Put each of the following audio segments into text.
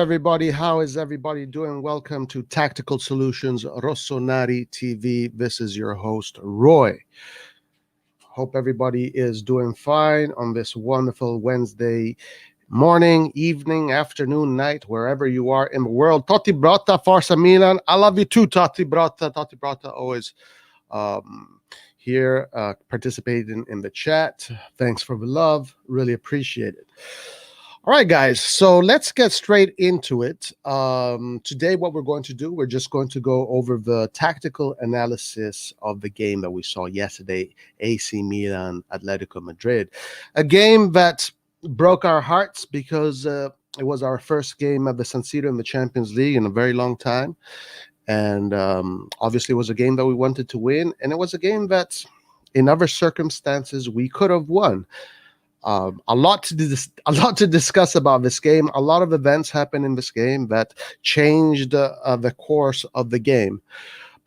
everybody. How is everybody doing? Welcome to Tactical Solutions Rossonari TV. This is your host, Roy. Hope everybody is doing fine on this wonderful Wednesday morning, evening, afternoon, night, wherever you are in the world. Totti Brotta, Forza Milan. I love you too, Totti Brotta. Totti Brotta always here participating in the chat. Thanks for the love. Really appreciate it. All right, guys, so let's get straight into it. Today, what we're going to do, we're just going to go over the tactical analysis of the game that we saw yesterday, AC Milan, Atletico Madrid. A game that broke our hearts because it was our first game at the San Siro in the Champions League in a very long time. And obviously, it was a game that we wanted to win. And it was a game that, in other circumstances, we could have won. A lot to discuss about this game. A lot of events happened in this game that changed the course of the game.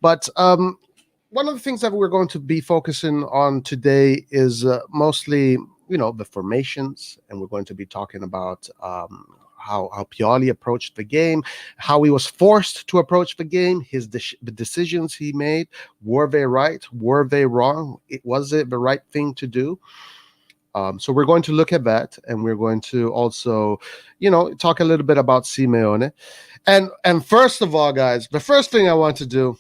But one of the things that we're going to be focusing on today is mostly, the formations, and we're going to be talking about how Pioli approached the game, how he was forced to approach the game, the decisions he made. Were they right? Were they wrong? Was it the right thing to do? So we're going to look at that, and we're going to also, talk a little bit about Simeone. And first of all, guys, the first thing I want to do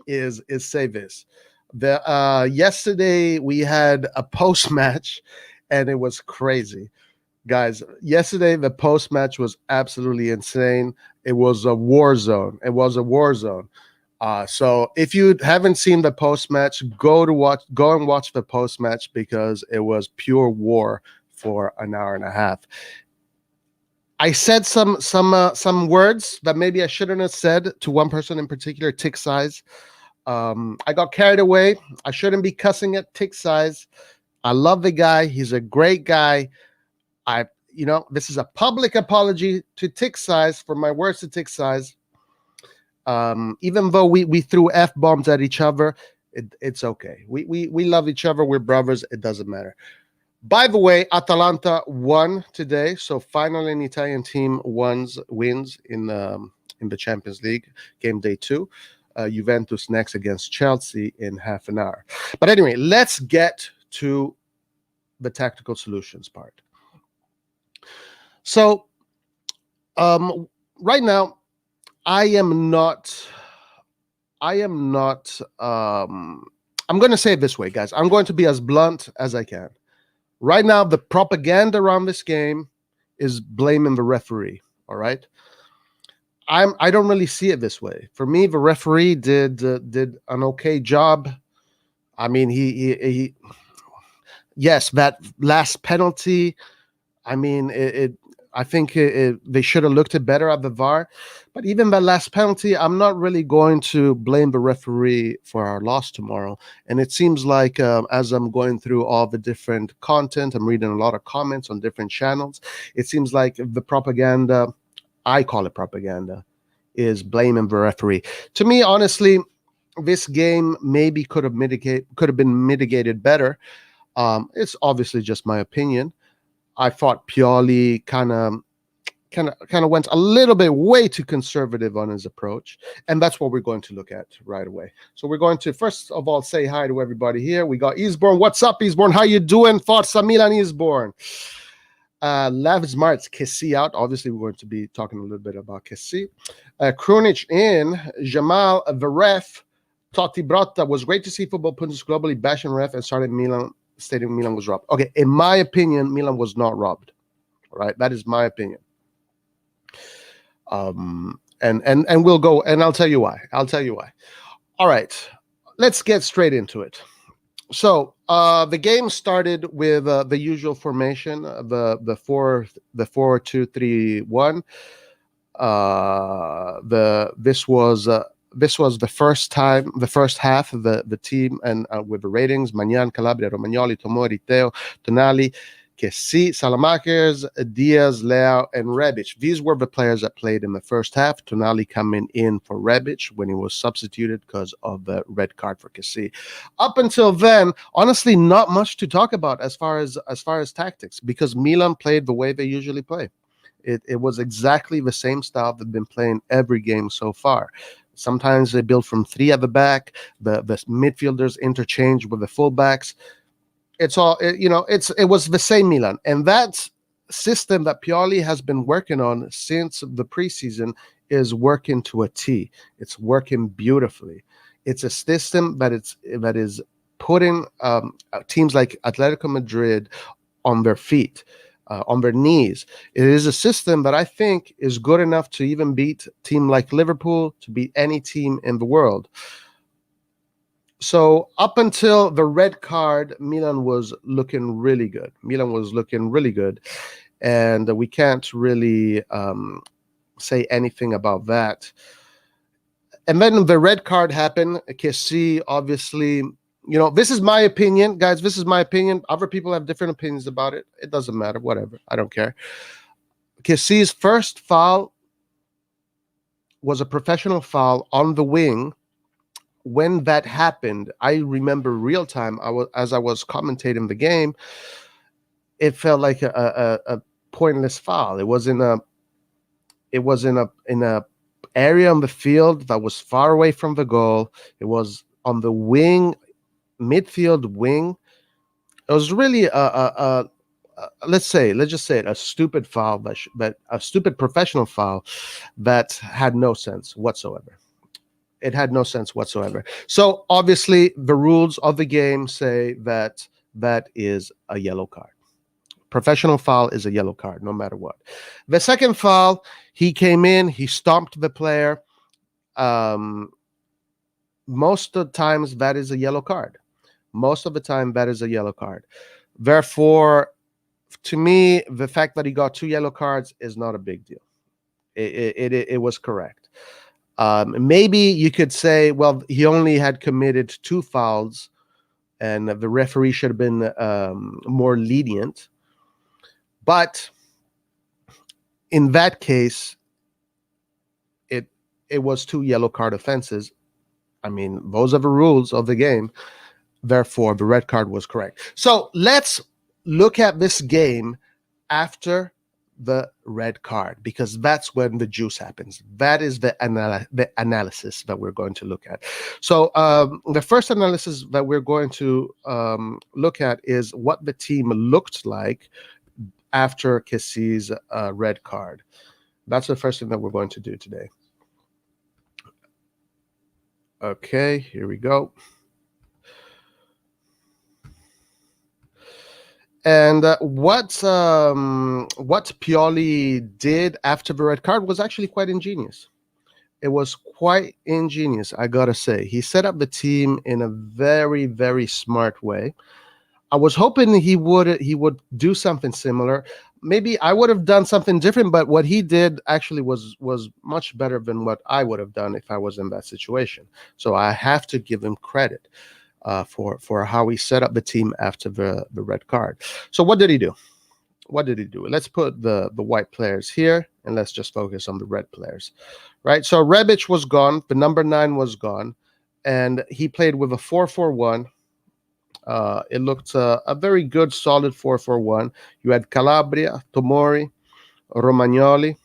is say this. Yesterday we had a post-match, and it was crazy. Guys, yesterday the post-match was absolutely insane. It was a war zone. So if you haven't seen the post-match, go and watch the post-match, because it was pure war for an hour and a half. I said some words that maybe I shouldn't have said to one person in particular, Tick Size. I got carried away. I shouldn't be cussing at Tick Size. I love the guy. He's a great guy. This is a public apology to Tick Size for my words to Tick Size. Even though we threw F-bombs at each other, it's okay. We love each other. We're brothers. It doesn't matter. By the way, Atalanta won today, so finally an Italian team wins in the Champions League, game day 2. Juventus next against Chelsea in half an hour. But anyway, let's get to the tactical solutions part. So, right now, I'm going to say it this way, guys. I'm going to be as blunt as I can. Right now, the propaganda around this game is blaming the referee, all right? I don't really see it this way. For me, the referee did an okay job. I mean, he yes, that last penalty, I mean, I think they should have looked better at the VAR. But even that last penalty, I'm not really going to blame the referee for our loss tomorrow. And it seems like as I'm going through all the different content, I'm reading a lot of comments on different channels. It seems like the propaganda, I call it propaganda, is blaming the referee. To me, honestly, this game maybe could have been mitigated better. It's obviously just my opinion. I thought Pioli kind of went a little bit way too conservative on his approach, and that's what we're going to look at right away. So we're going to first of all say hi to everybody here. We got Eastbourne. What's up, Eastbourne? How you doing? Forza Milan, Eastbourne. Lav Smarts, Kessie out. Obviously, we're going to be talking a little bit about Kessie. Krunic in. Jamal, the ref. Totti Brotta, was great to see football punches globally bashing ref and starting Milan. Stating Milan was robbed. Okay, in my opinion, Milan was not robbed. All right, that is my opinion. And we'll go, and I'll tell you why. All right, let's get straight into it. So the game started with the usual formation, the 4-2-3-1. This was the first half, the team, and with the ratings, Magnan, Calabria, Romagnoli, Tomori, Teo, Tonali, Kessie, Salamakers, Diaz, Leao, and Rebic. These were the players that played in the first half. Tonali coming in for Rebic when he was substituted because of the red card for Kessie. Up until then, honestly, not much to talk about as far as tactics, because Milan played the way they usually play. It was exactly the same style they've been playing every game so far. Sometimes they build from three at the back. The midfielders interchange with the fullbacks. It's all it was the same Milan, and that system that Pioli has been working on since the preseason is working to a T. It's working beautifully. It's a system that is putting teams like Atletico Madrid on their feet, on their knees. It is a system that I think is good enough to even beat a team like Liverpool, to beat any team in the world. So up until the red card, Milan was looking really good. And we can't really say anything about that. And then the red card happened. Kessie, obviously, this is my opinion, guys. This is my opinion. Other people have different opinions about it. It doesn't matter. Whatever. I don't care. Kessie's first foul was a professional foul on the wing. When that happened, I remember real time. As I was commentating the game, it felt like a pointless foul. It was in a area on the field that was far away from the goal. It was on the wing, midfield wing. It was really let's just say it, a stupid foul, but a stupid professional foul that had no sense whatsoever. It had no sense whatsoever. So obviously the rules of the game say that is a yellow card. Professional foul is a yellow card, no matter what. The second foul, he came in, he stomped the player. Most of the times that is a yellow card. Most of the time that is a yellow card. Therefore, to me, the fact that he got 2 yellow cards is not a big deal. It was correct. Maybe you could say, well, he only had committed 2 fouls and the referee should have been more lenient. But in that case, it was 2 yellow card offenses. I mean, those are the rules of the game. Therefore, the red card was correct. So let's look at this game after the red card, because that's when the juice happens. That is the analysis that we're going to look at. So the first analysis that we're going to look at is what the team looked like after Kessie's red card. That's the first thing that we're going to do today. Okay, here we go. And what Pioli did after the red card was actually quite ingenious. It was quite ingenious, I gotta say. He set up the team in a very, very smart way. I was hoping he would do something similar. Maybe I would have done something different, but what he did actually was much better than what I would have done if I was in that situation. So I have to give him credit for how he set up the team after the red card. So what did he do? Let's put the white players here, and let's just focus on the red players, right? So Rebic was gone, the number 9 was gone, and he played with a 4-4-1. It looked a very good, solid 4-4-1. You had Calabria, Tomori, Romagnoli.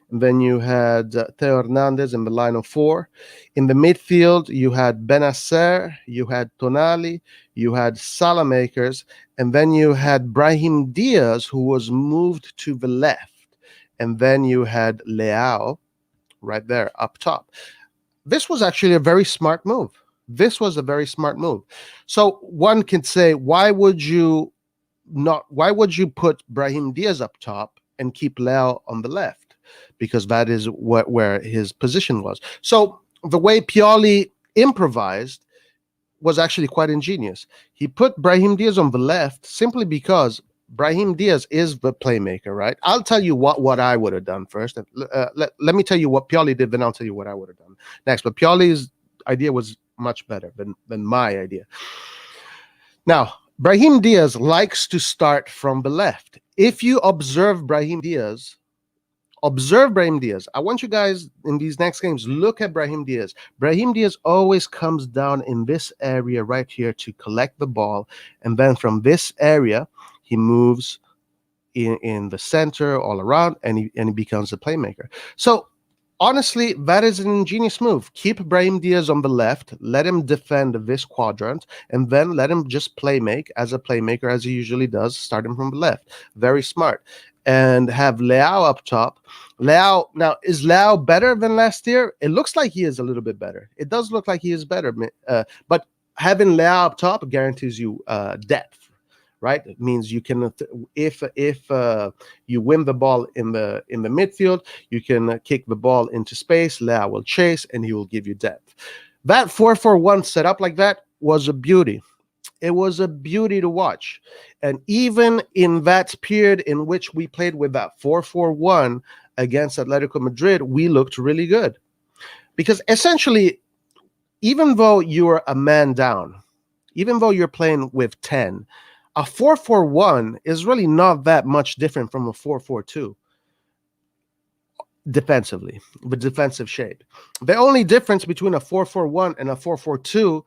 And then you had Theo Hernandez in the line of 4. In the midfield, you had Benacer, you had Tonali, you had Salamakers, and then you had Brahim Diaz, who was moved to the left. And then you had Leao right there up top. This was actually a very smart move. So one can say, why would you put Brahim Diaz up top and keep Leao on the left? Because that is where his position was. So the way Pioli improvised was actually quite ingenious. He put Brahim Diaz on the left simply because Brahim Diaz is the playmaker, right? I'll tell you what I would have done first. Let me tell you what Pioli did, then I'll tell you what I would have done next. But Pioli's idea was much better than my idea. Now, Brahim Diaz likes to start from the left. If you observe Brahim Diaz, I want you guys in these next games, look at Brahim Diaz. Brahim Diaz always comes down in this area right here to collect the ball. And then from this area, he moves in the center, all around, and he becomes a playmaker. So honestly, that is an ingenious move. Keep Brahim Diaz on the left, let him defend this quadrant, and then let him just play make as a playmaker as he usually does, starting from the left. Very smart. And have Leao up top. Leao, now, is Leao better than last year? It looks like he is a little bit better. It does look like he is better, but having Leao up top guarantees you depth, right? It means you can, if you win the ball in the midfield, you can kick the ball into space. Leao will chase, and he will give you depth. That 4-4-1 set up like that was a beauty. It was a beauty to watch. And even in that period in which we played with that 4-4-1 against Atletico Madrid, we looked really good. Because essentially, even though you're a man down, even though you're playing with 10, a 4-4-1 is really not that much different from a 4-4-2 defensively, with defensive shape. The only difference between a 4-4-1 and a 4-4-2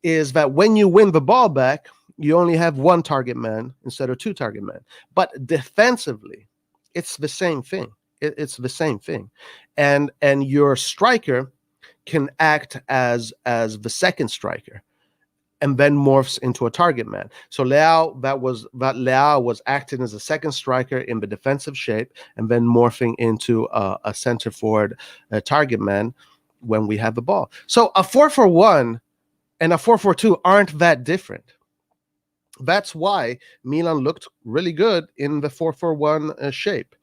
is that when you win the ball back, you only have one target man instead of two target men. But defensively, it's the same thing. It's the same thing. And your striker can act as the second striker, and then morphs into a target man. So Leao was acting as a second striker in the defensive shape, and then morphing into a center forward, a target man when we have the ball. So a 4-4-1 and a 4-4-2 aren't that different. That's why Milan looked really good in the 4-4-1 shape.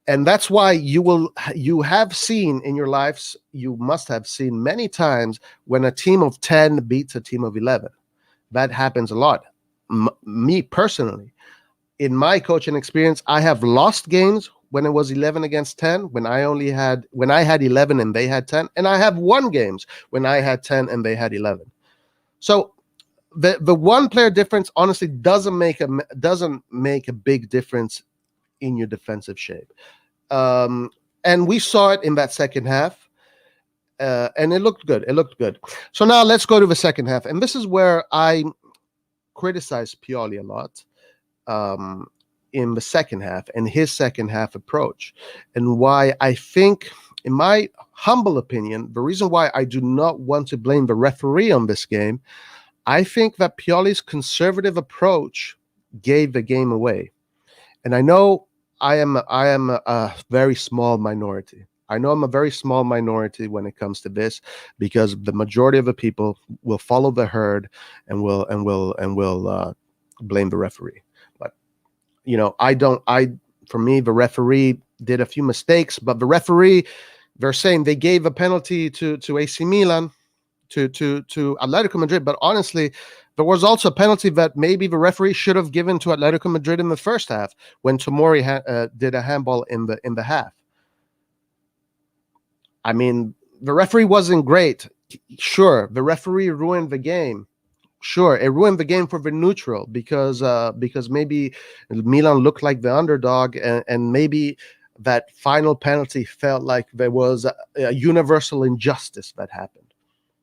And that's why you have seen in your lives, you must have seen many times when a team of 10 beats a team of 11. That happens a lot. Me personally, in my coaching experience, I have lost games when it was 11 against 10, when I had 11 and they had 10, and I have won games when I had 10 and they had 11. So the one player difference honestly doesn't make a big difference in your defensive shape. And we saw it in that second half, and it looked good. So now let's go to the second half, and this is where I criticize Pioli a lot in the second half and his second half approach, and why I think, in my humble opinion, the reason why I do not want to blame the referee on this game, I think that Pioli's conservative approach gave the game away. And I know I am a very small minority. I know I'm a very small minority when it comes to this, because the majority of the people will follow the herd and will blame the referee. But for me, the referee did a few mistakes, but the referee, they're saying they gave a penalty to AC Milan, to Atletico Madrid, but honestly, there was also a penalty that maybe the referee should have given to Atletico Madrid in the first half when Tomori did a handball in the half. I mean, the referee wasn't great. Sure, the referee ruined the game. Sure, it ruined the game for the neutral because maybe Milan looked like the underdog, and maybe that final penalty felt like there was a universal injustice that happened.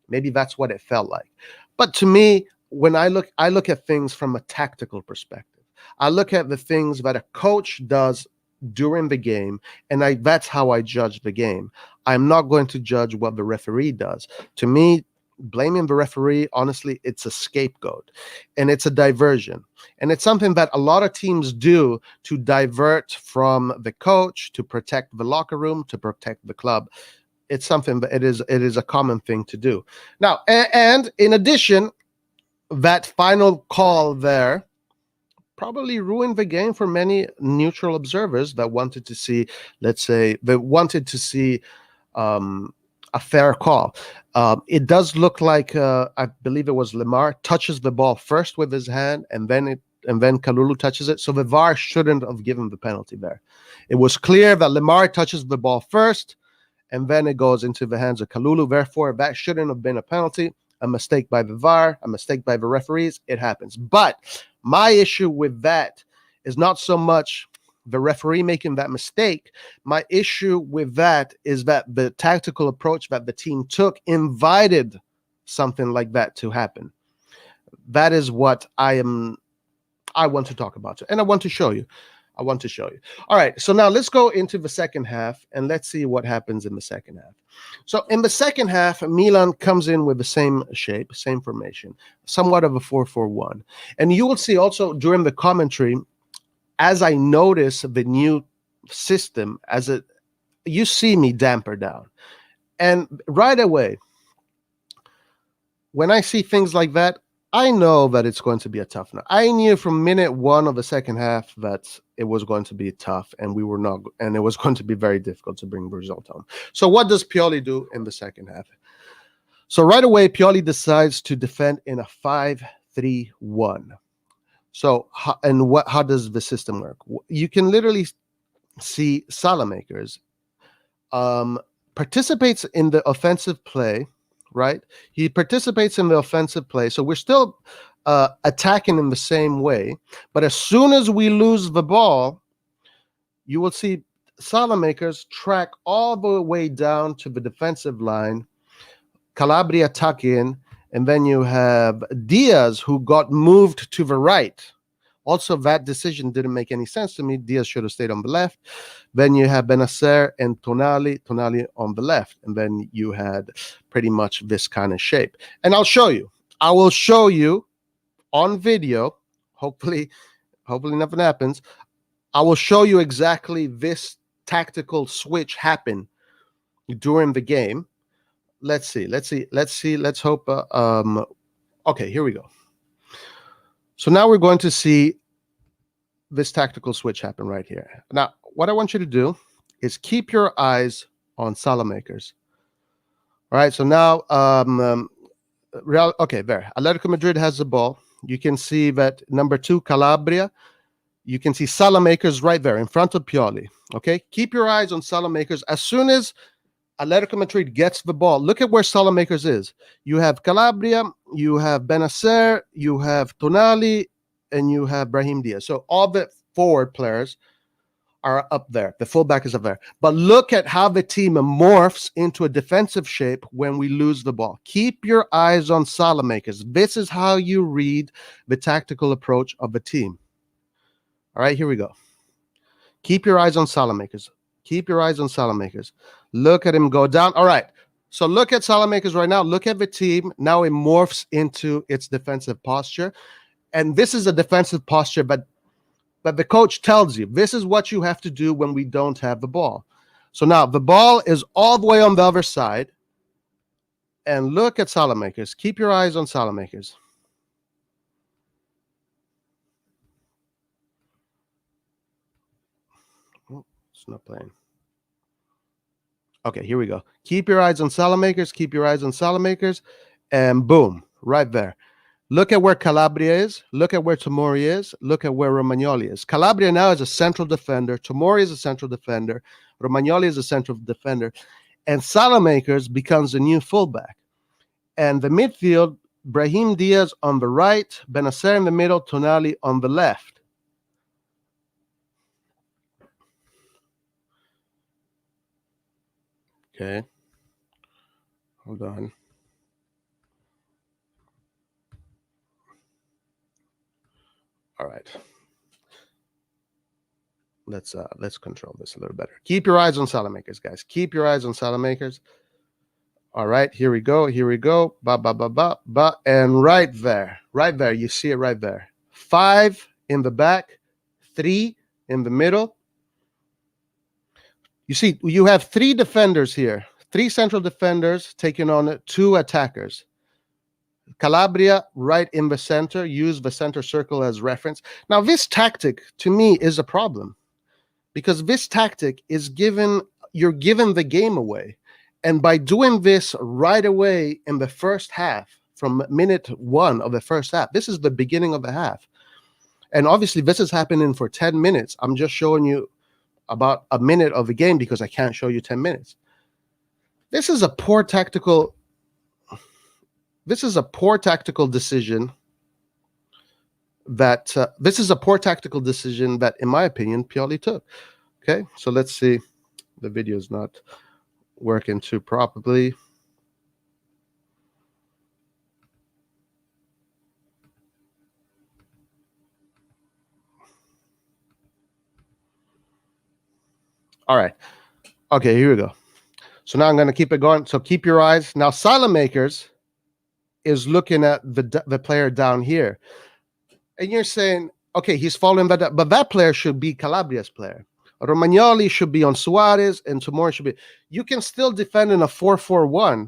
Maybe that's what it felt like. But to me, when I look at things from a tactical perspective, I look at the things that a coach does during the game, and that's how I judge the game. I'm not going to judge what the referee does. To me, blaming the referee, honestly, it's a scapegoat, and it's a diversion, and it's something that a lot of teams do to divert from the coach, to protect the locker room, to protect the club. It's something that it is a common thing to do. Now, and in addition, that final call there probably ruined the game for many neutral observers that wanted to see, a fair call. It does look like, I believe it was Lemar touches the ball first with his hand, and then Kalulu touches it. So the VAR shouldn't have given the penalty there. It was clear that Lemar touches the ball first, and then it goes into the hands of Kalulu. Therefore, that shouldn't have been a penalty. A mistake by the VAR, a mistake by the referees. It happens. But my issue with that is not so much the referee making that mistake. My issue with that is that the tactical approach that the team took invited something like that to happen. That is what I want to talk about, and I want to show you. I want to show you. All right, so now let's go into the second half and let's see what happens in the second half. So in the second half, Milan comes in with the same shape, same formation, somewhat of a 4-4-1. And you will see also during the commentary, as I notice the new system, you see me damper down. And right away, when I see things like that, I know that it's going to be a tough night. I knew from minute one of the second half that it was going to be tough, and it was going to be very difficult to bring the result home. So what does Pioli do in the second half? So right away, Pioli decides to defend in a 5-3-1. So how does the system work? You can literally see Salamakers participates in the offensive play, right? He participates in the offensive play. So we're still attacking in the same way. But as soon as we lose the ball, you will see Salamakers track all the way down to the defensive line, Calabria tuck in, and then you have Diaz, who got moved to the right. Also, that decision didn't make any sense to me. Diaz should have stayed on the left. Then you have Benacer and Tonali on the left. And then you had pretty much this kind of shape. And I'll show you. I will show you on video. Hopefully nothing happens. I will show you exactly this tactical switch happen during the game. Let's see. Let's hope. Okay, here we go. So now we're going to see this tactical switch happen right here. Now, what I want you to do is keep your eyes on Salamakers. All right, so now, okay, there. Atletico Madrid has the ball. You can see that number 2, Calabria. You can see Salamakers right there in front of Pioli. Okay, keep your eyes on Salamakers. As soon as Atletico Madrid gets the ball, look at where Salamakers is. You have Calabria, you have Benacer, you have Tonali, and you have Brahim Diaz. So all the forward players are up there. The fullback is up there. But look at how the team morphs into a defensive shape when we lose the ball. Keep your eyes on Salamakers. This is how you read the tactical approach of the team. All right, here we go. Keep your eyes on Salamakers. Keep your eyes on Salamakers. Look at him go down. All right. So look at Salamakers right now. Look at the team. Now it morphs into its defensive posture. And this is a defensive posture, but the coach tells you this is what you have to do when we don't have the ball. So now the ball is all the way on the other side. And look at Salamakers. Keep your eyes on Salamakers. Oh, it's not playing. Okay, here we go. Keep your eyes on Salamakers. Keep your eyes on Salamakers. And boom, right there. Look at where Calabria is. Look at where Tomori is. Look at where Romagnoli is. Calabria now is a central defender. Tomori is a central defender. Romagnoli is a central defender. And Salamakers becomes the new fullback. And the midfield, Brahim Diaz on the right, Benacer in the middle, Tonali on the left. Okay. Hold on. All right. Let's control this a little better. Keep your eyes on Salamakers, guys. Keep your eyes on Salamakers. All right, here we go. Here we go. Ba ba ba ba ba. And right there. You see it right there. 5 in the back, 3 in the middle. You see, you have 3 defenders here. 3 central defenders taking on 2 attackers. Calabria right in the center. Use the center circle as reference. Now, this tactic to me is a problem because this tactic is you're giving the game away. And by doing this right away in the first half, from minute 1 of the first half, this is the beginning of the half. And obviously, this is happening for 10 minutes. I'm just showing you about a minute of the game because I can't show you 10 minutes. This is a poor tactical decision that in my opinion, Pioli took. Okay, so let's see. The video is not working too properly. All right. Okay, here we go. So now I'm going to keep it going. So keep your eyes. Now, Salamakers is looking at the player down here. And you're saying, okay, he's following that, but that player should be Calabria's player. Romagnoli should be on Suarez, and tomorrow should be. You can still defend in a 4-4-1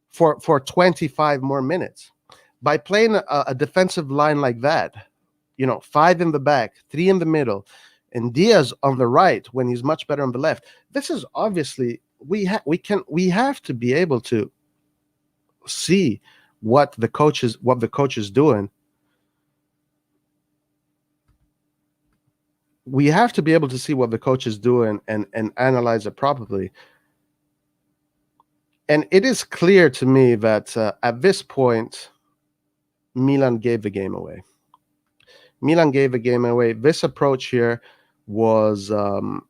for 25 more minutes by playing a defensive line like that. 5 in the back, 3 in the middle, and Diaz on the right when he's much better on the left. This is obviously we have to be able to see what the coach is doing. We have to be able to see what the coach is doing and analyze it properly. And it is clear to me that at this point, Milan gave the game away. This approach here wasn't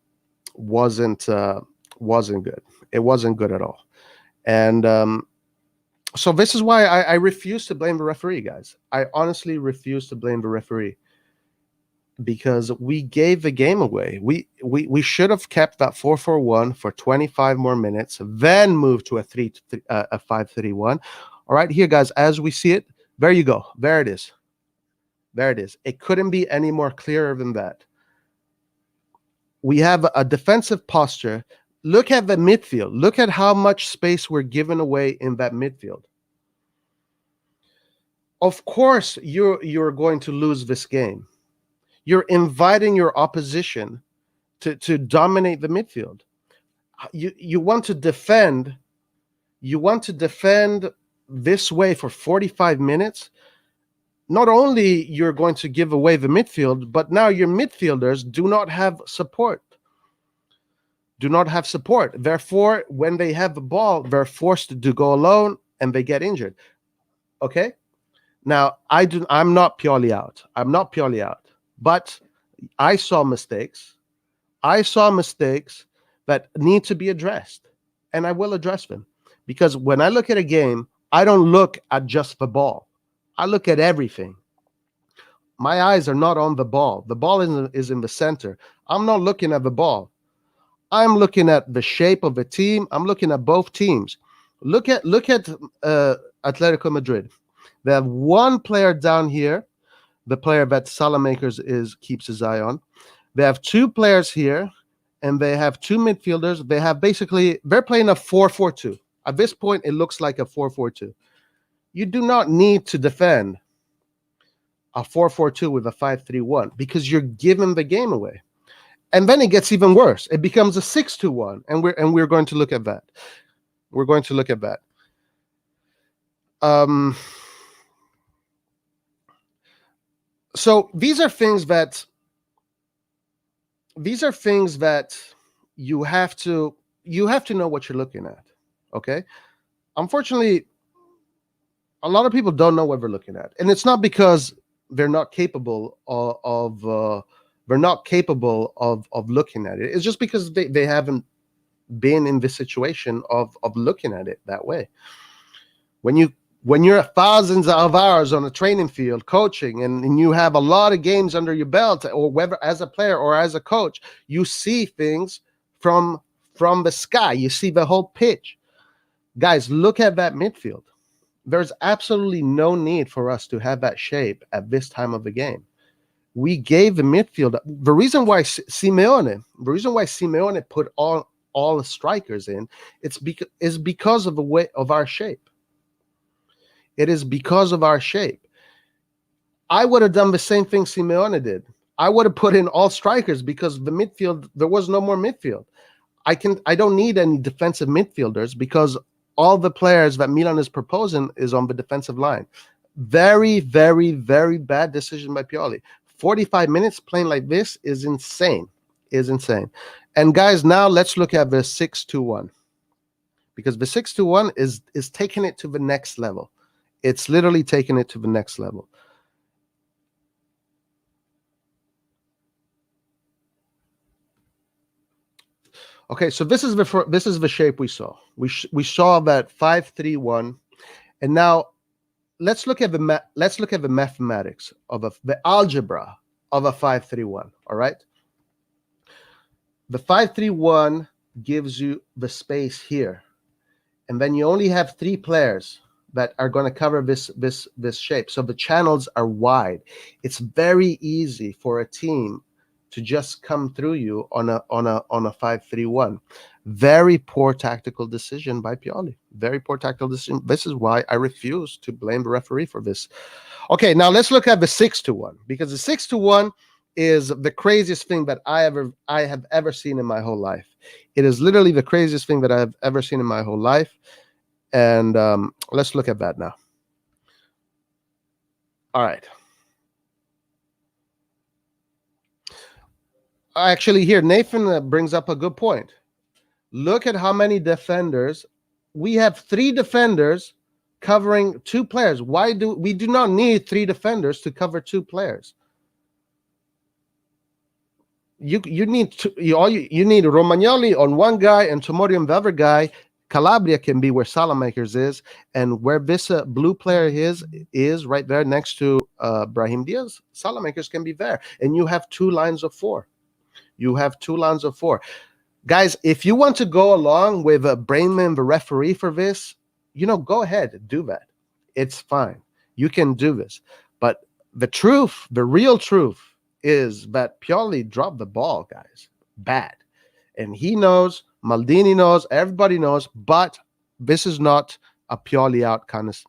good. It wasn't good at all. And so this is why I refuse to blame the referee, guys. I honestly refuse to blame the referee, because we gave the game away. We should have kept that 4-4-1 for 25 more minutes, then moved to a 5-3-1. All right, here, guys, as we see it, there you go. There it is. It couldn't be any more clearer than that. We have a defensive posture. Look at the midfield. Look at how much space we're giving away in that midfield. Of course, you're going to lose this game. You're inviting your opposition to dominate the midfield. You want to defend. You want to defend this way for 45 minutes. Not only you're going to give away the midfield, but now your midfielders do not have support. Therefore, when they have the ball, they're forced to go alone and they get injured. Okay? Now, I'm not purely out. But I saw mistakes. That need to be addressed, and I will address them. Because when I look at a game, I don't look at just the ball. I look at everything. My eyes are not on the ball. The ball is in the center. I'm not looking at the ball. I'm looking at the shape of the team. I'm looking at both teams. Look at Atletico Madrid. They have one player down here, the player that Salamakers keeps his eye on. They have 2 players here, and they have 2 midfielders. They're playing a 4-4-2. At this point, it looks like a 4-4-2. You do not need to defend a 4-4-2 with a 5-3-1 because you're giving the game away. And then it gets even worse. It becomes a 6-2-1, and we're going to look at that. So these are things that you have to know what you're looking at. Okay? Unfortunately, a lot of people don't know what they're looking at, and it's not because they're not capable of looking at it. It's just because they haven't been in this situation of looking at it that way. When you're thousands of hours on a training field coaching, and you have a lot of games under your belt, or whether as a player or as a coach, you see things from the sky. You see the whole pitch. Guys, look at that midfield. There's absolutely no need for us to have that shape at this time of the game. We gave the midfield. The reason why Simeone put all the strikers in, is because of the way of our shape. It is because of our shape. I would have done the same thing Simeone did. I would have put in all strikers because the midfield, there was no more midfield. I don't need any defensive midfielders because all the players that Milan is proposing is on the defensive line. Very, very, very bad decision by Pioli. 45 minutes playing like this is insane. And guys, now let's look at the 6-2-1. Because the 6-2-1 is taking it to the next level. It's literally taking it to the next level. Okay, so this is the shape we saw. We saw that 5-3-1, and now let's look at the mathematics of the algebra of a 5-3-1. All right. The 5-3-1 gives you the space here, and then you only have 3 players that are going to cover this shape. So the channels are wide. It's very easy for a team to just come through you on a 5-3-1. Very poor tactical decision by Pioli. Very poor tactical decision. This is why I refuse to blame the referee for this. Okay, now let's look at the 6-1, because the 6-1 is the craziest thing that I have ever seen in my whole life. It is literally the craziest thing that I have ever seen in my whole life. And let's look at that now. All right. Actually, here, Nathan brings up a good point. Look at how many defenders. We have 3 defenders covering 2 players. Why do we do not need 3 defenders to cover 2 players? You need you need Romagnoli on one guy and Tomori on the other guy. Calabria can be where Salamakers is, and where this blue player is right there next to Brahim Diaz. Salamakers can be there, and you have 2 lines of 4. You have 2 lines of 4. Guys, if you want to go along with Brainman, the referee, for this, go ahead, do that. It's fine. You can do this. But the truth, the real truth, is that Pioli dropped the ball, guys, bad. And he knows, Maldini knows, everybody knows, but this is not a Pioli out kind of.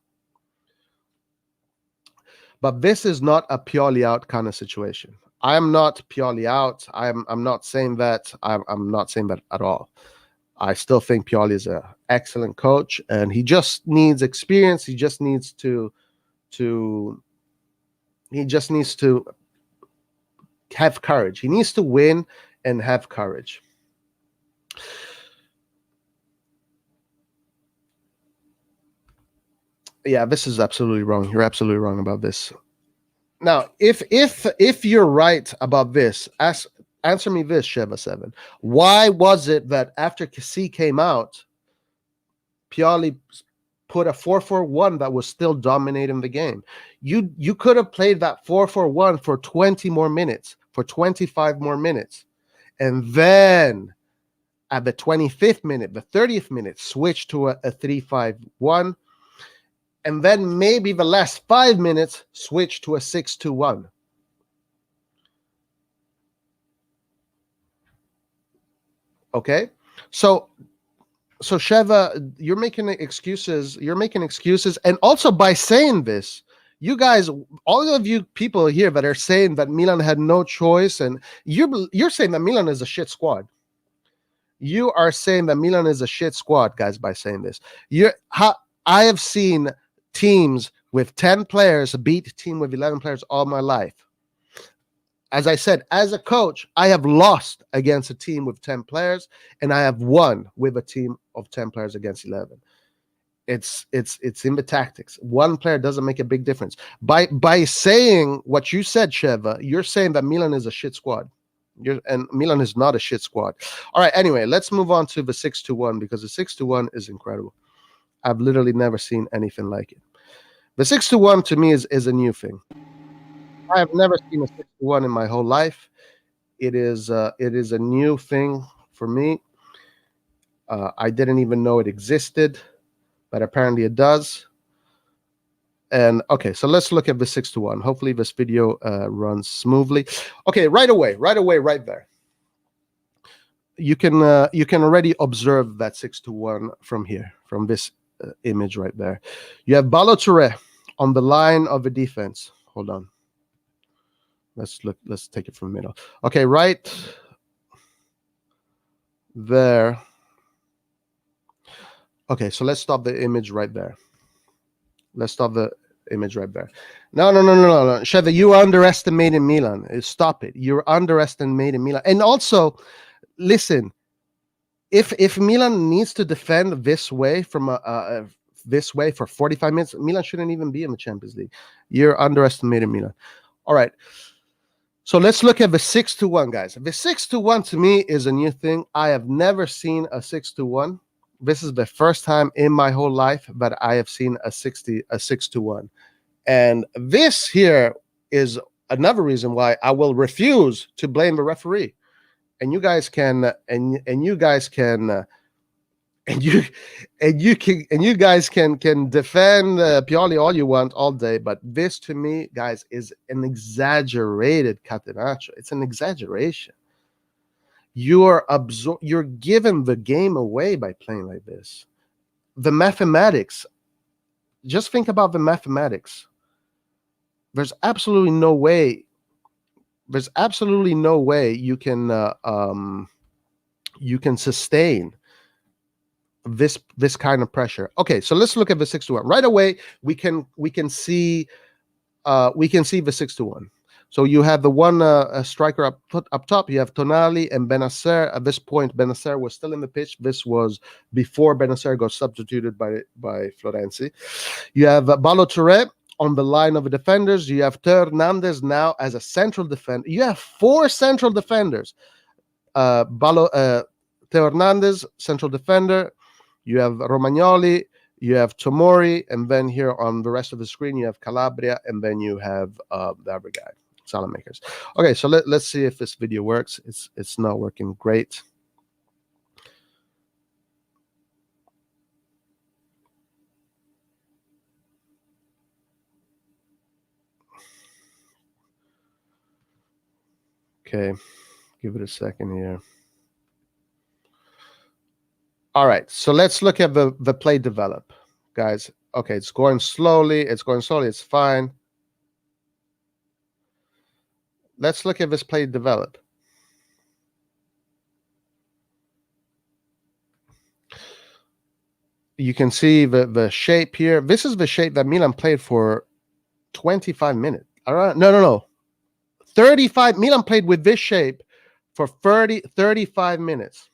But this is not a Pioli out kind of situation. I'm not Pioli out. I'm not saying that. I'm not saying that at all. I still think Pioli is an excellent coach, and he just needs experience. He just needs to have courage. He needs to win and have courage. Yeah, this is absolutely wrong. You're absolutely wrong about this. Now, if you're right about this, answer me this, Sheva7. Why was it that after Kessie came out, Pioli put a 4-4-1 that was still dominating the game? You could have played that 4-4-1 for 20 more minutes, for 25 more minutes, and then at the 25th minute, the 30th minute, switch to a 3-5-1. And then maybe the last 5 minutes, switch to a 6-2-1. Okay? So Sheva, you're making excuses. And also, by saying this, you guys, all of you people here that are saying that Milan had no choice, and you're saying that Milan is a shit squad. You are saying that Milan is a shit squad, guys, by saying this. I have seen teams with 10 players beat a team with 11 players all my life. As I said, as a coach, I have lost against a team with 10 players, and I have won with a team of 10 players against 11. It's in the tactics. One player doesn't make a big difference. By saying what you said, Sheva, you're saying that Milan is a shit squad. And Milan is not a shit squad. All right, anyway, let's move on to the 6-1, because the 6-1 is incredible. I've literally never seen anything like it. The 6-1 to me is a new thing. I have never seen a 6-1 in my whole life. It is a new thing for me. I didn't even know it existed, but apparently it does. And okay, so let's look at the 6-1. Hopefully this video runs smoothly. Okay, right away, right there. You can already observe that 6-1 from here, from this image right there. You have Balotelli on the line of the defense. Hold on. Let's take it from the middle. Okay, right there. Okay, so let's stop the image right there. Let's stop the image right there. No. Sheva, you underestimated Milan. Stop it. You're underestimating Milan. And also, listen, if Milan needs to defend this way from this way for 45 minutes, Milan shouldn't even be in the Champions League. You're underestimating Milan. All right. So let's look at the 6-1, guys. The 6-1 to me is a new thing. I have never seen a 6-1. This is the first time in my whole life that I have seen a 6-1. And this here is another reason why I will refuse to blame the referee. and you guys can and you guys can and you guys can defend Pioli all you want all day, but this to me, guys, is an exaggerated Catenaccio. It's an exaggeration. You're giving the game away by playing like this. The mathematics. Just think about the mathematics. There's absolutely no way. There's absolutely no way you can sustain this kind of pressure. Okay, so let's look at the 6-1 right away. We can see the 6-1. So you have the one striker up top. You have Tonali and Benacer. At this point, Benacer was still in the pitch. This was before Benacer got substituted by Florenzi. You have Ballo Touré on the line of the defenders. You have Teo Hernandez now as a central defender. You have 4 central defenders. Teo Hernandez, central defender. You have Romagnoli, you have Tomori, and then here on the rest of the screen, you have Calabria, and then you have the other guy, Salamakers. Okay, so let's see if this video works. It's not working great. Okay, give it a second here. All right, so let's look at the play develop, guys. Okay, it's going slowly. It's fine. Let's look at this play develop. You can see the shape here. This is the shape that Milan played for 25 minutes. All right, no. 35. Milan played with this shape for 35 minutes.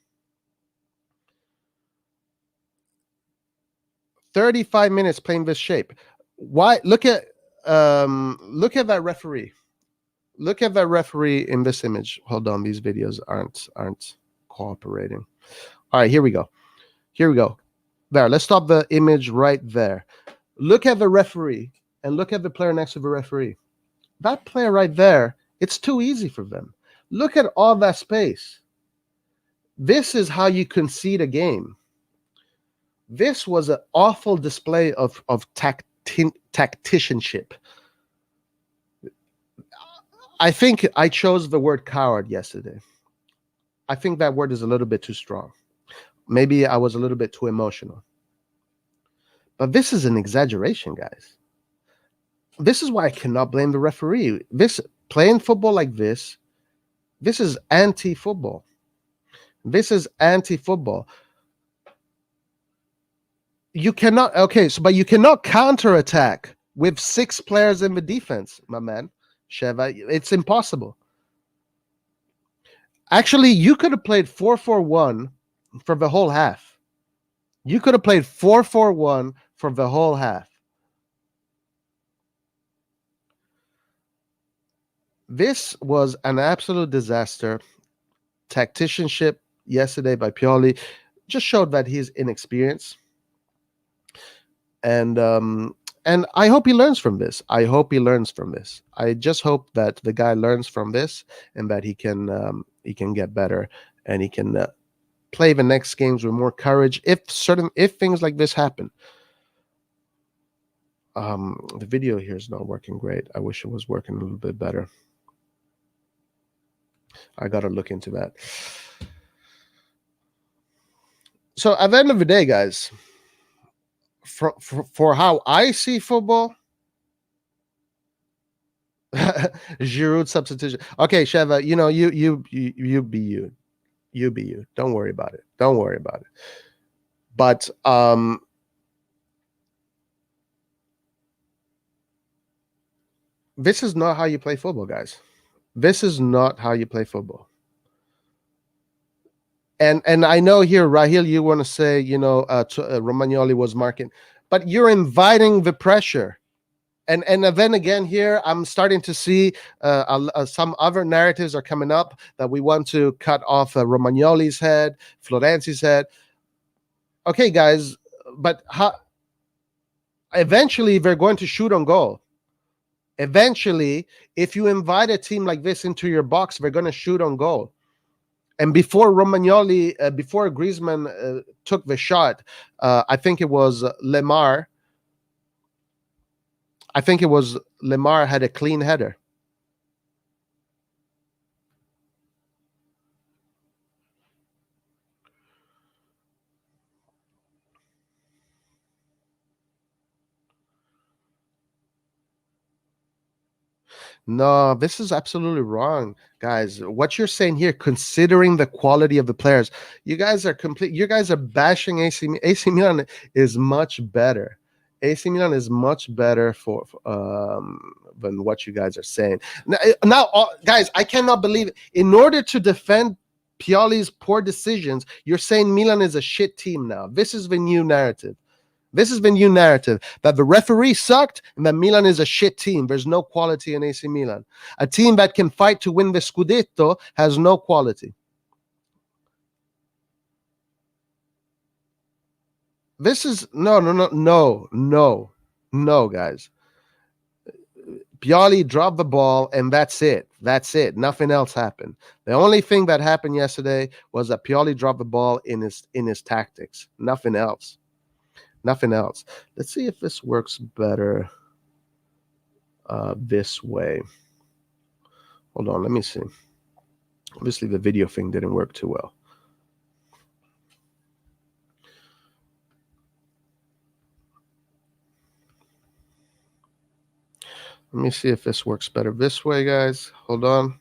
35 minutes playing this shape. Why? Look at that referee. Look at that referee in this image. Hold on, these videos aren't cooperating. All right, here we go. There, let's stop the image right there. Look at the referee and look at the player next to the referee. That player right there, it's too easy for them. Look at all that space. This is how you concede a game. This was an awful display of tacticianship. I think I chose the word coward yesterday. I think that word is a little bit too strong. Maybe I was a little bit too emotional. But this is an exaggeration, guys. This is why I cannot blame the referee. Playing football like this is anti-football. This is anti-football. You cannot, but you cannot counterattack with 6 players in the defense, my man, Sheva. It's impossible. Actually, you could have played 4-4-1 for the whole half. You could have played 4-4-1 for the whole half. This was an absolute disaster. Tacticianship yesterday by Pioli just showed that he's inexperienced. And I hope he learns from this. I just hope that the guy learns from this and that he can get better and he can play the next games with more courage if things like this happen. The video here is not working great. I wish it was working a little bit better. I got to look into that. So at the end of the day, guys, for how I see football, Giroud substitution. Okay, Sheva, you be you. You be you. Don't worry about it. But this is not how you play football, guys. This is not how you play football. And I know here, Rahil, you want to say, Romagnoli was marking, but you're inviting the pressure. And then again here, I'm starting to see some other narratives are coming up that we want to cut off Romagnoli's head, Florenzi's head. Okay, guys, but eventually they're going to shoot on goal. Eventually, if you invite a team like this into your box, they're going to shoot on goal. And before Romagnoli, before Griezmann took the shot, I think it was Lemar. I think it was Lemar had a clean header. No, this is absolutely wrong, guys. What you're saying here, considering the quality of the players, you guys are complete. You guys are bashing AC Milan is much better. AC Milan is much better than what you guys are saying. Now, guys, I cannot believe it. In order to defend Pioli's poor decisions, you're saying Milan is a shit team now. This is the new narrative. This has been new narrative that the referee sucked and that Milan is a shit team. There's no quality in AC Milan. A team that can fight to win the Scudetto has no quality. This is no, guys. Pioli dropped the ball and that's it. That's it. Nothing else happened. The only thing that happened yesterday was that Pioli dropped the ball in his tactics. Nothing else. Nothing else. Let's see if this works better this way. Hold on, let me see. Obviously, the video thing didn't work too well. Let me see if this works better this way, guys. Hold on.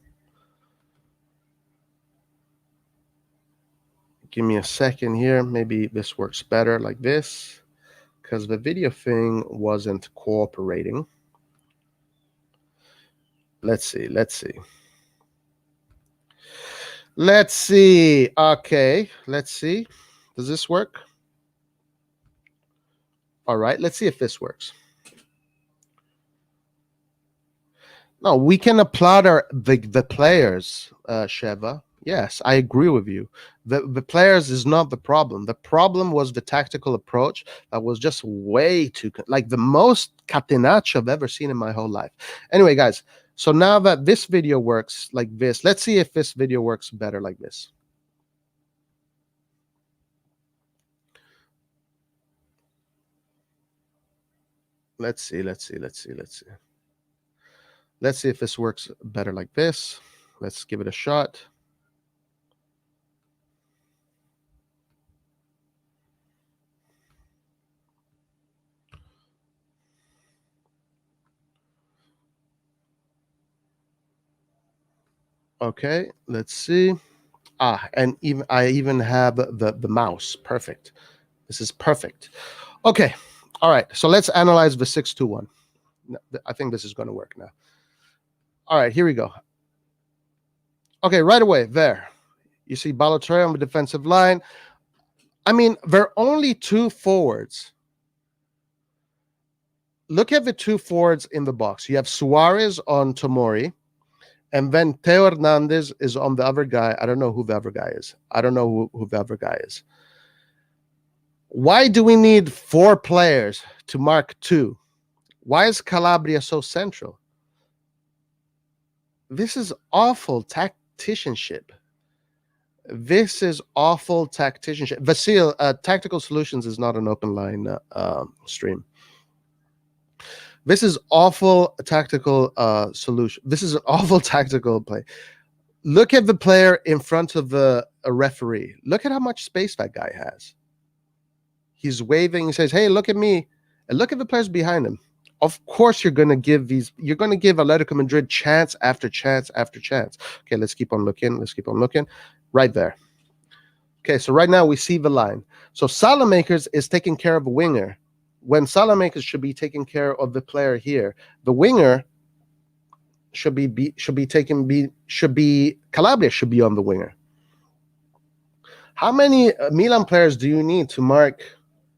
Give me a second here. Maybe this works better like this, because the video thing wasn't cooperating. Let's see. Okay, let's see. Does this work? All right, let's see if this works. No, we can applaud the players, Sheva. Yes, I agree with you. The players is not the problem. The problem was the tactical approach that was just way too like the most Catenaccio I've ever seen in my whole life. Anyway, guys, so now that this video works like this, let's see if this video works better like this. Let's see. Let's see if this works better like this. Let's give it a shot. Okay, let's see. And I even have the mouse. Perfect. This is perfect. Okay. All right. So let's analyze the 6-2-1. I think this is going to work now. All right, here we go. Okay, right away there. You see Balotelli on the defensive line. I mean, there are only two forwards. Look at the two forwards in the box. You have Suarez on Tomori. And then Theo Hernandez is on the other guy. I don't know who the other guy is. Who the other guy is. Why do we need 4 players to mark 2? Why is Calabria so central? This is awful tacticianship. Vasil, Tactical Solutions is not an open line stream. This is awful tactical solution. This is an awful tactical play. Look at the player in front of a referee. Look at how much space that guy has. He's waving. He says, "Hey, look at me," and look at the players behind him. Of course, you're going to give Atletico Madrid chance after chance after chance. Okay, let's keep on looking. Right there. Okay, so right now we see the line. So Salamakers is taking care of a winger, when Salamakers should be taking care of the player here. The winger Calabria should be on the winger. How many Milan players do you need to mark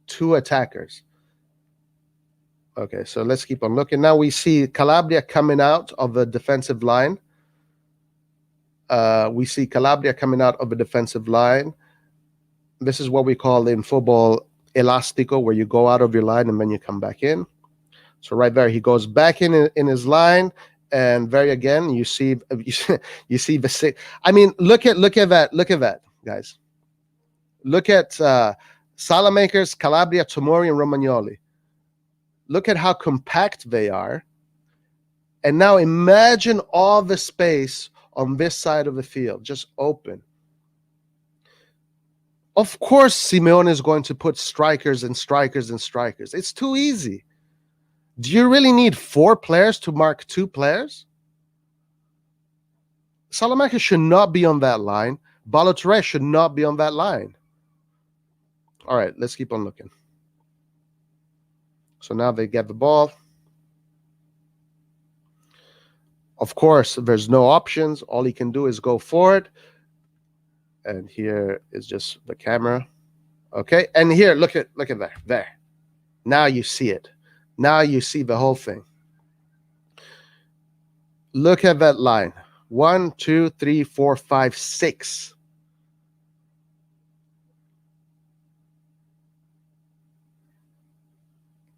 2 attackers? Okay, so let's keep on looking. Now we see Calabria coming out of the defensive line. This is what we call in football elastico, where you go out of your line and then you come back in. So right there, he goes back in his line, And very again, you see you see the six. I mean, look at that, guys. Look at Salamakers, Calabria, Tomori, and Romagnoli. Look at how compact they are. And now imagine all the space on this side of the field, just open. Of course, Simeone is going to put strikers and strikers and strikers. It's too easy. Do you really need 4 players to mark 2 players? Salamakers should not be on that line. Balotelli should not be on that line. All right, let's keep on looking. So now they get the ball. Of course, there's no options. All he can do is go forward. And here is just the camera. Okay, and here, look at that. There. Now you see it. Now you see the whole thing. Look at that line. 1, 2, 3, 4, 5, 6.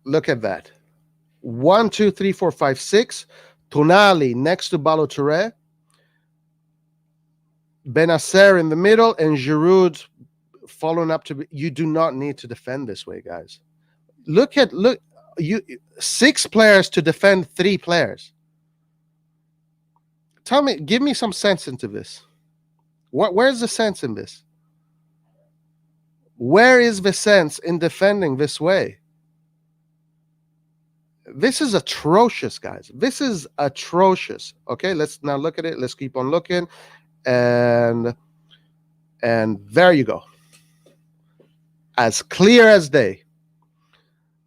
Look at that. 1, 2, 3, 4, 5, 6. Tonali next to Balotelli. Benacer in the middle, and Giroud following up to. You do not need to defend this way, guys. Look, you 6 players to defend 3 players. Tell me, give me some sense into this. Where's the sense in this? Where is the sense in defending this way? This is atrocious, guys. This is atrocious. Okay, let's now look at it. Let's keep on looking. And there you go. As clear as day.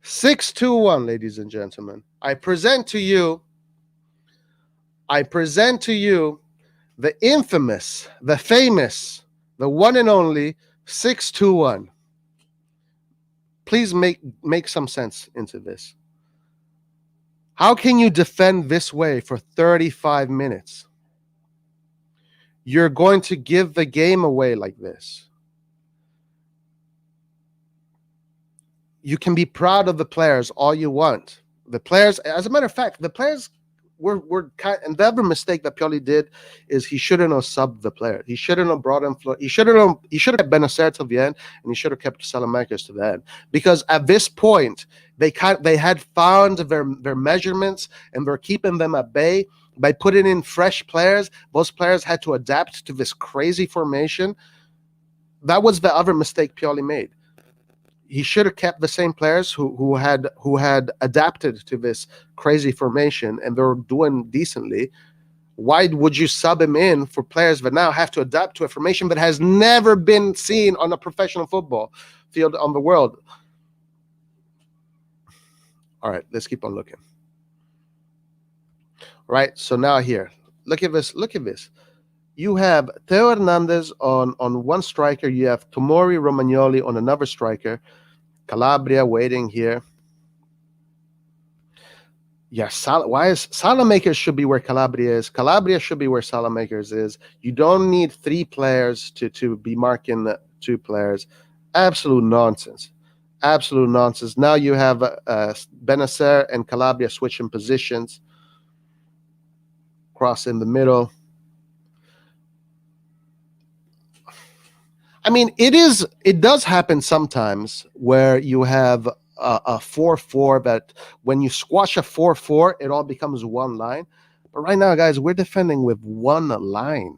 6-2-1, ladies and gentlemen. I present to you the infamous, the famous, the one and only 6-2-1. Please make some sense into this. How can you defend this way for 35 minutes? You're going to give the game away like this. You can be proud of the players all you want. The players, as a matter of fact, the players were kind. And the other mistake that Pioli did is he shouldn't have subbed the player. He shouldn't have brought in. He should have kept Benacer till the end, and he should have kept Salamakers to the end. Because at this point, they had found their measurements, and they're keeping them at bay by putting in fresh players. Those players had to adapt to this crazy formation. That was the other mistake Pioli made. He should have kept the same players who had adapted to this crazy formation, and they're doing decently. Why would you sub him in for players that now have to adapt to a formation that has never been seen on a professional football field on the world? All right, let's keep on looking. All right, so now here, look at this. You have Theo Hernandez on one striker. You have Tomori Romagnoli on another striker. Calabria waiting here. Yeah, Salamakers should be where Calabria is. Calabria should be where Salamakers is. You don't need 3 players to be marking 2 players. Absolute nonsense. Absolute nonsense. Now you have Benacer and Calabria switching positions. Cross in the middle. I mean, it does happen sometimes where you have a 4-4 that when you squash a 4-4, it all becomes one line. But right now, guys, we're defending with one line.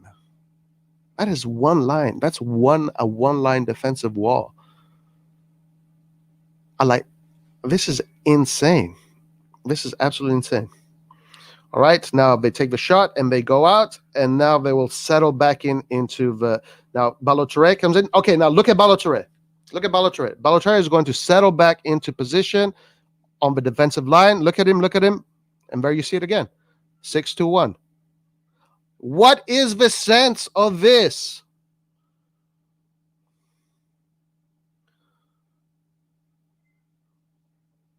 That is one line. That's a one-line defensive wall. This is insane. This is absolutely insane. All right, now they take the shot and they go out, and now they will settle back into the. Now Balotelli comes in. Okay, now look at Balotelli. Balotelli is going to settle back into position on the defensive line. Look at him, and there you see it again. 6-2-1. What is the sense of this?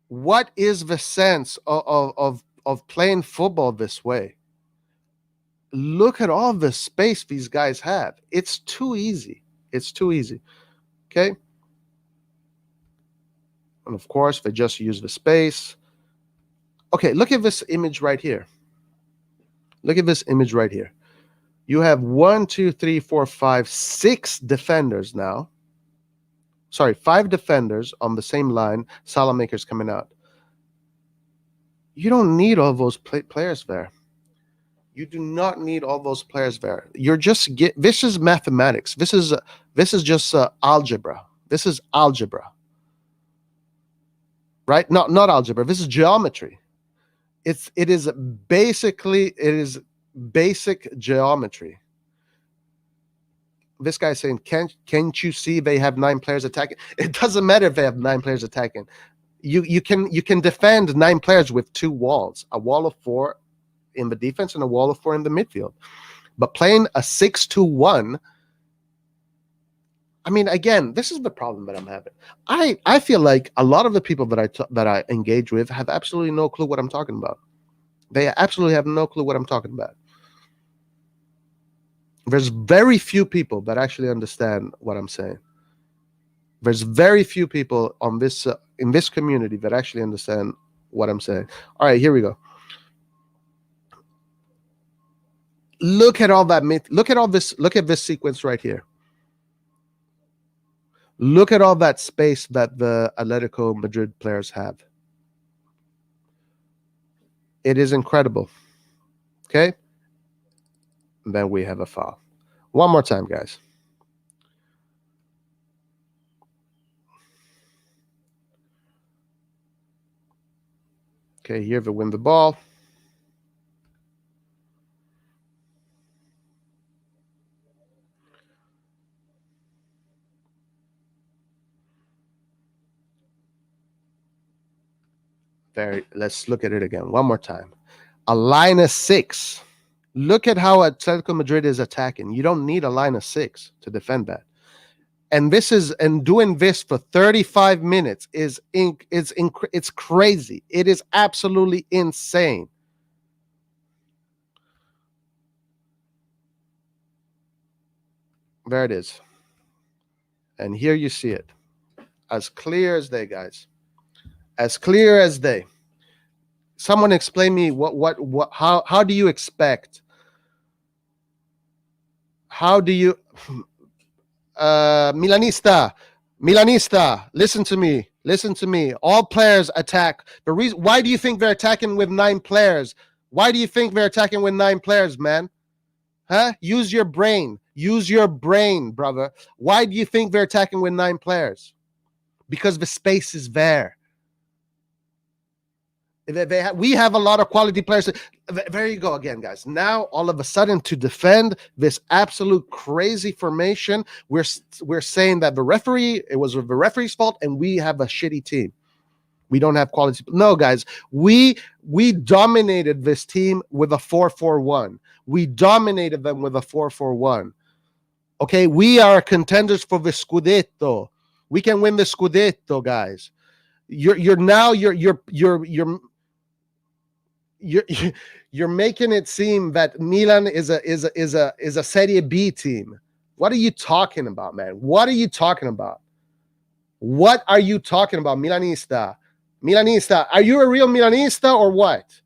What is the sense of playing football this way? Look at all the space these guys have. It's too easy. Okay? And of course, they just use the space. Okay, look at this image right here. Look at this image right here. You have 1, 2, 3, 4, 5, 6 defenders now. Sorry, 5 defenders on the same line. Salamaker's coming out. You don't need all those players there. You do not need all those players there. You're just this is mathematics. This is just algebra. This is algebra, right? Not algebra. This is geometry. It is basic geometry. This guy's saying, can't you see they have 9 players attacking? It doesn't matter if they have 9 players attacking. You can defend 9 players with 2 walls, a wall of 4 in the defense and a wall of 4 in the midfield. But playing a 6-2-1, I mean, again, this is the problem that I'm having. I feel like a lot of the people that I engage with have absolutely no clue what I'm talking about. They absolutely have no clue what I'm talking about. There's very few people that actually understand what I'm saying. There's very few people on this in this community that actually understand what I'm saying. All right, here we go. Look at all that look at all this. Look at this sequence right here. Look at all that space that the Atletico Madrid players have. It is incredible. Okay? And then we have a foul. One more time, guys. Okay, here they win the ball. Let's look at it again. One more time. A line of 6. Look at how Atletico Madrid is attacking. You don't need a line of 6 to defend that. And doing this for 35 minutes it's crazy. It is absolutely insane. There it is. And here you see it. As clear as day, guys. As clear as day. Someone explain me how do you expect? How do you Milanista, listen to me. All players attack. The reason why do you think they're attacking with 9 players? Why do you think they're attacking with 9 players, man? Huh? Use your brain, brother. Why do you think they're attacking with 9 players? Because the space is there. We have a lot of quality players. There you go again, guys. Now, all of a sudden, to defend this absolute crazy formation, we're saying that it was the referee's fault, and we have a shitty team. We don't have quality. No, guys, we dominated this team with a 4-4-1. We dominated them with a 4-4-1. Okay, we are contenders for the Scudetto. We can win the Scudetto, guys. You're making it seem that Milan is a Serie B team. What are you talking about, man? What are you talking about? Milanista? Are you a real Milanista or what?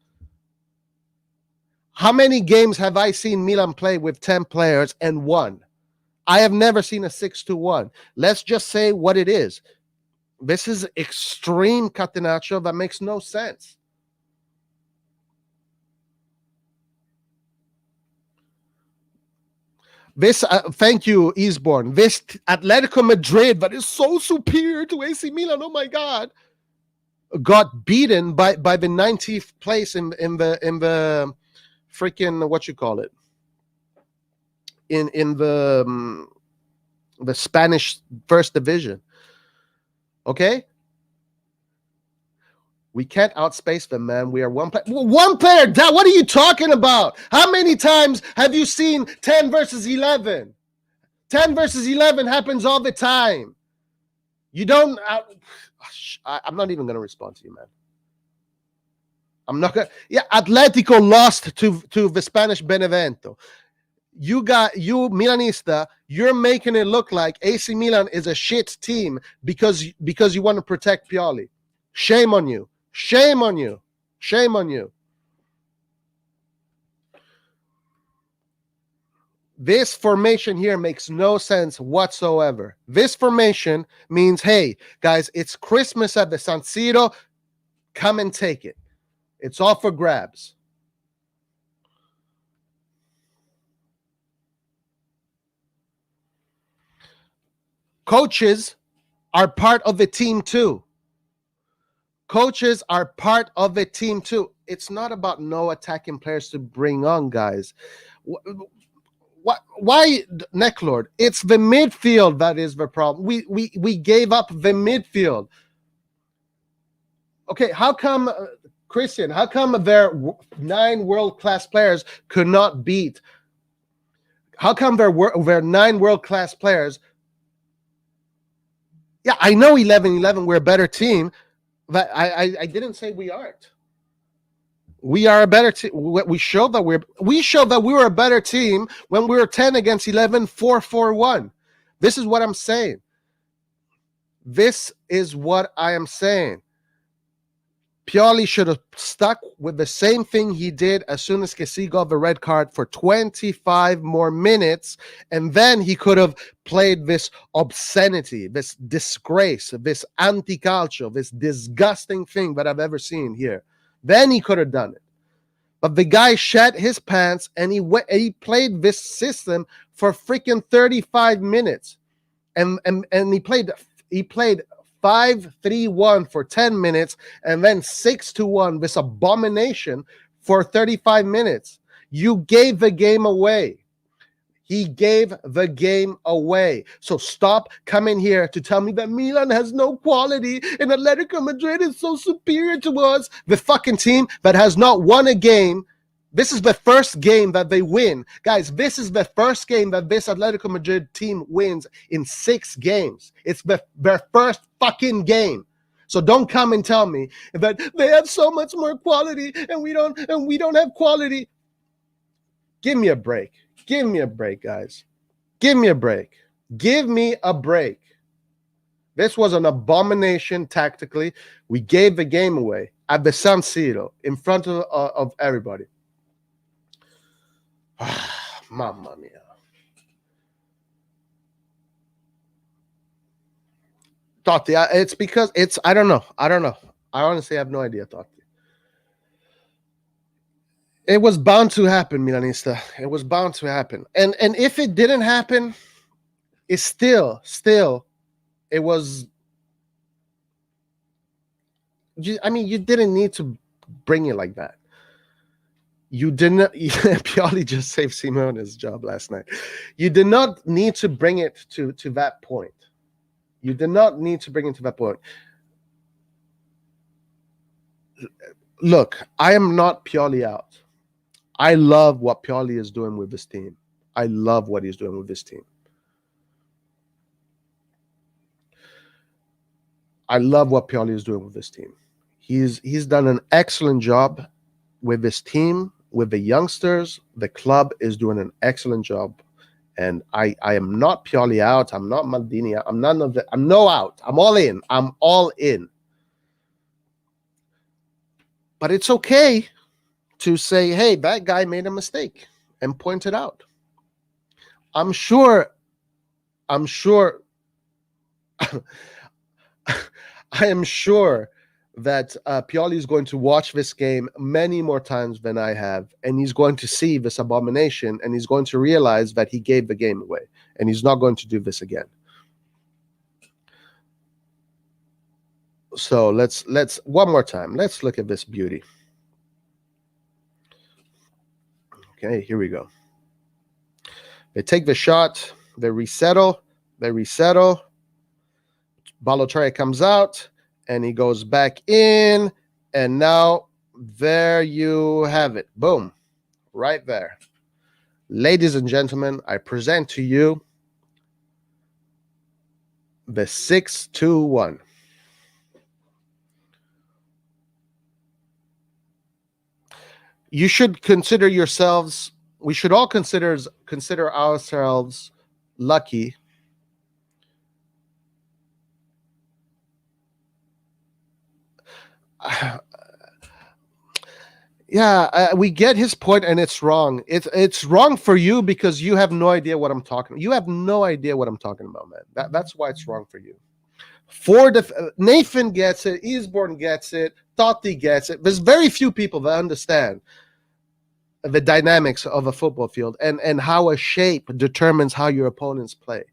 How many games have I seen Milan play with 10 players and won? I have never seen a 6-1. Let's just say what it is. This is extreme Catenaccio that makes no sense. This, thank you, Eastbourne. This Atletico Madrid that is so superior to AC Milan, oh my God, got beaten by the 19th place in the freaking, what you call it, in the Spanish first division. Okay, we can't outspace them, man. We are one player. What are you talking about? How many times have you seen 10 versus 11? 10 versus 11 happens all the time. You don't. I'm not even going to respond to you, man. I'm not going to. Yeah, Atletico lost to the Spanish Benevento. You Milanista, you're making it look like AC Milan is a shit team because you want to protect Pioli. Shame on you. Shame on you. Shame on you. This formation here makes no sense whatsoever. This formation means, hey, guys, it's Christmas at the San Siro. Come and take it. It's all for grabs. Coaches are part of the team too. Coaches are part of the team too. It's not about no attacking players to bring on, guys. Why, Necklord? It's the midfield that is the problem. We gave up the midfield. Okay, how come, Christian, how come their 9 world-class players could not beat? How come their 9 world-class players? Yeah, I know 11-11, we're a better team, but I didn't say we aren't. We are a better team. We showed that we were a better team when we were 10 against 11, 4-4-1. This is what I'm saying. This is what I am saying. Pioli should have stuck with the same thing he did as soon as Kessie got the red card for 25 more minutes, and then he could have played this obscenity, this disgrace, this anti-calcio, this disgusting thing that I've ever seen here. Then he could have done it. But the guy shat his pants, and he played this system for freaking 35 minutes. And he played 5-3-1 for 10 minutes, and then 6-1, this abomination, for 35 minutes. You gave the game away. He gave the game away. So stop coming here to tell me that Milan has no quality and Atletico Madrid is so superior to us. The fucking team that has not won a game. This is the first game that they win. Guys, this is the first game that this Atletico Madrid team wins in 6 games. It's their first fucking game. So don't come and tell me that they have so much more quality and we don't have quality. Give me a break. Give me a break, guys. Give me a break. Give me a break. This was an abomination tactically. We gave the game away at the San Siro in front of everybody. Mamma mia. Totti, it's because it's, I don't know. I honestly have no idea, Totti. It was bound to happen, Milanista. It was bound to happen. And if it didn't happen, it's still, it was, I mean, you didn't need to bring it like that. You didn't, Pioli just saved Simone's job last night. You did not need to bring it to that point. You did not need to bring it to that point. Look, I am not Pioli out. I love what Pioli is doing with this team. I love what he's doing with this team. I love what Pioli is doing with this team. He's done an excellent job with this team, with the youngsters. The club is doing an excellent job. And I am not Pioli out. I'm not Maldini. I'm none of that. I'm no out. I'm all in. I'm all in. But it's okay to say, hey, that guy made a mistake and point it out. I'm sure I am sure that Pioli is going to watch this game many more times than I have, and he's going to see this abomination, and he's going to realize that he gave the game away, and he's not going to do this again. So let's one more time. Let's look at this beauty. Okay, here we go. They take the shot. They resettle. Balotelli comes out, and he goes back in, and now there you have it. Boom. Right there. Ladies and gentlemen, I present to you the 6-2-1. You should consider yourselves, we should all consider ourselves lucky Yeah, we get his point, and it's wrong. It's wrong for you because you have no idea what I'm talking. You have no idea what I'm talking about, man. That's why it's wrong for you. Nathan gets it, Eastbourne gets it, Totti gets it. There's very few people that understand the dynamics of a football field and how a shape determines how your opponents play.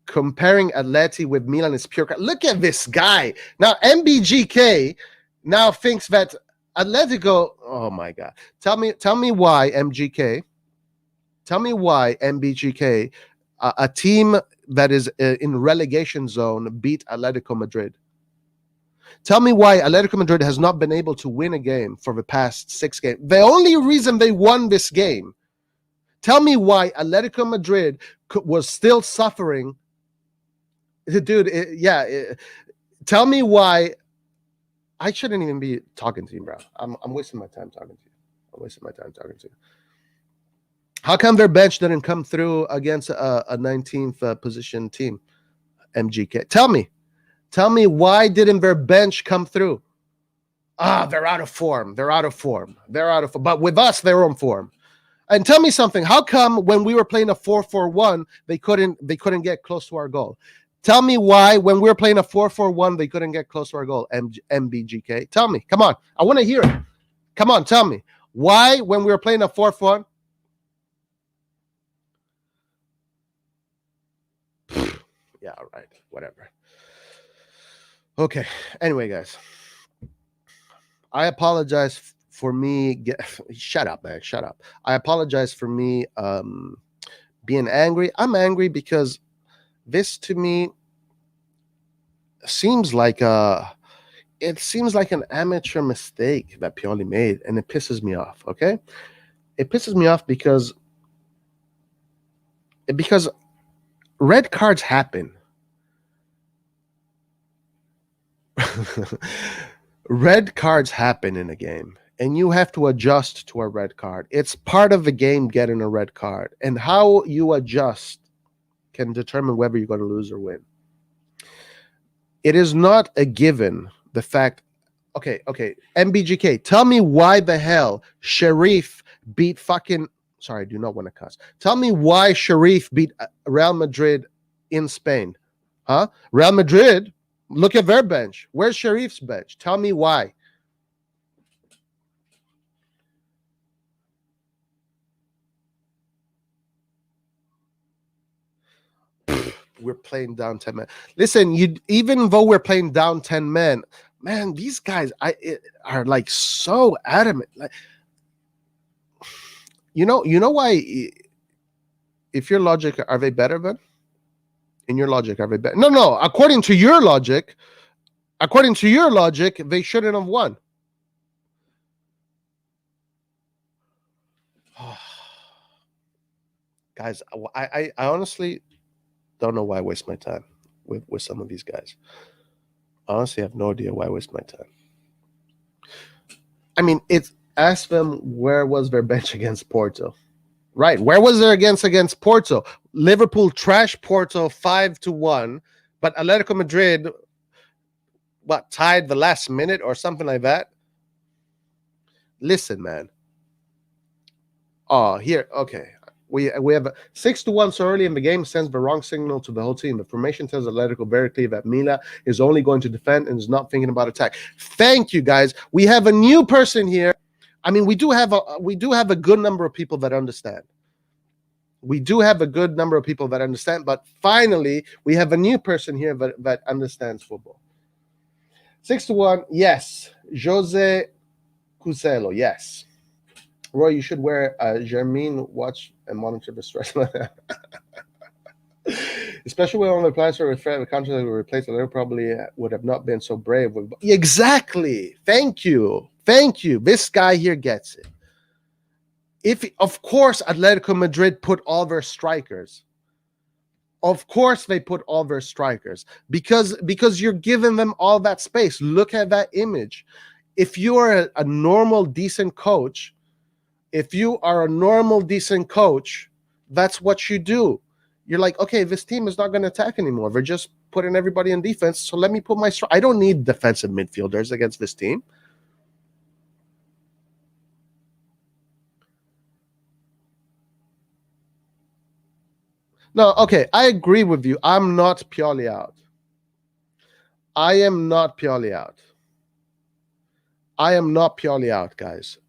Comparing Atleti with Milan is pure. Look at this guy. Now, MBGK now thinks that Atletico. Oh my God! Tell me why MGK. Tell me why MBGK, a team that is in relegation zone, beat Atletico Madrid. Tell me why Atletico Madrid has not been able to win a game for the past 6 games. The only reason they won this game. Tell me why Atletico Madrid was still suffering. Dude, tell me why. I shouldn't even be talking to you, bro. I'm wasting my time talking to you. I'm wasting my time talking to you. How come their bench didn't come through against a 19th position team, MGK? Tell me why didn't their bench come through? They're out of form. But with us, they're on form. And tell me something. How come when we were playing a 4-4-1, they couldn't get close to our goal? Tell me why when we were playing a 4-4-1, they couldn't get close to our goal, MBGK. Tell me. Come on. I want to hear it. Come on, tell me. Why when we were playing a 4-4-1? Yeah, all right. Whatever. Okay. Anyway, guys. I apologize for me. Shut up, man. Shut up. I apologize for me being angry. I'm angry because this to me seems like an amateur mistake that Pioli made, and it pisses me off. Okay, it pisses me off because red cards happen. Red cards happen in a game, and you have to adjust to a red card. It's part of the game getting a red card, and how you adjust can determine whether you're going to lose or win. It is not a given, the fact. Okay, MBGK, tell me why the hell Sheriff beat fucking. Sorry, I do not want to cuss. Tell me why Sheriff beat Real Madrid in Spain. Huh? Real Madrid, look at their bench. Where's Sheriff's bench? Tell me why. We're playing down 10 men. Listen, even though we're playing down 10 men, man, these guys are like so adamant. Like, you know why? If your logic, are they better then? In your logic, are they better? No. According to your logic, they shouldn't have won. Guys, I honestly don't know why I waste my time with some of these guys. Honestly, I have no idea why I waste my time. I mean, ask them where was their bench against Porto. Right. Where was their against Porto? Liverpool trashed Porto 5-1, but Atletico Madrid, tied the last minute or something like that? Listen, man. Oh, here. Okay. We have 6-1 so early in the game sends the wrong signal to the whole team. The formation tells Atletico very clear that Milan is only going to defend and is not thinking about attack. Thank you, guys. We have a new person here. I mean, we do have a good number of people that understand. But finally, we have a new person here that understands football. 6-1, yes. Jose Cuselo, yes. Roy, you should wear a Germain watch and monitor the stress. Especially when one of the plans for the country that would replace it, probably would have not been so brave. Exactly. Thank you. This guy here gets it. Of course, Atletico Madrid put all their strikers. Of course, they put all their strikers because you're giving them all that space. Look at that image. If you are a normal, decent coach, that's what you do. You're like, okay, this team is not going to attack anymore. They're just putting everybody in defense. So let me put I don't need defensive midfielders against this team. No, okay, I agree with you. I'm not purely out. I am not purely out. I am not purely out, guys.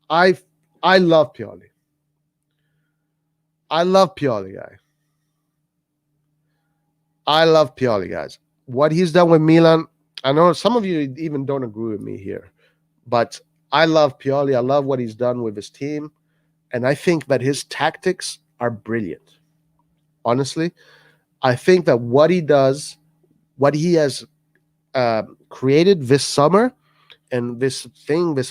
I I love Pioli. I love Pioli, guy. I love Pioli, guys. What he's done with Milan, I know some of you even don't agree with me here, but I love Pioli. I love what he's done with his team, and I think that his tactics are brilliant. Honestly, I think that what he does, what he has created this summer, and this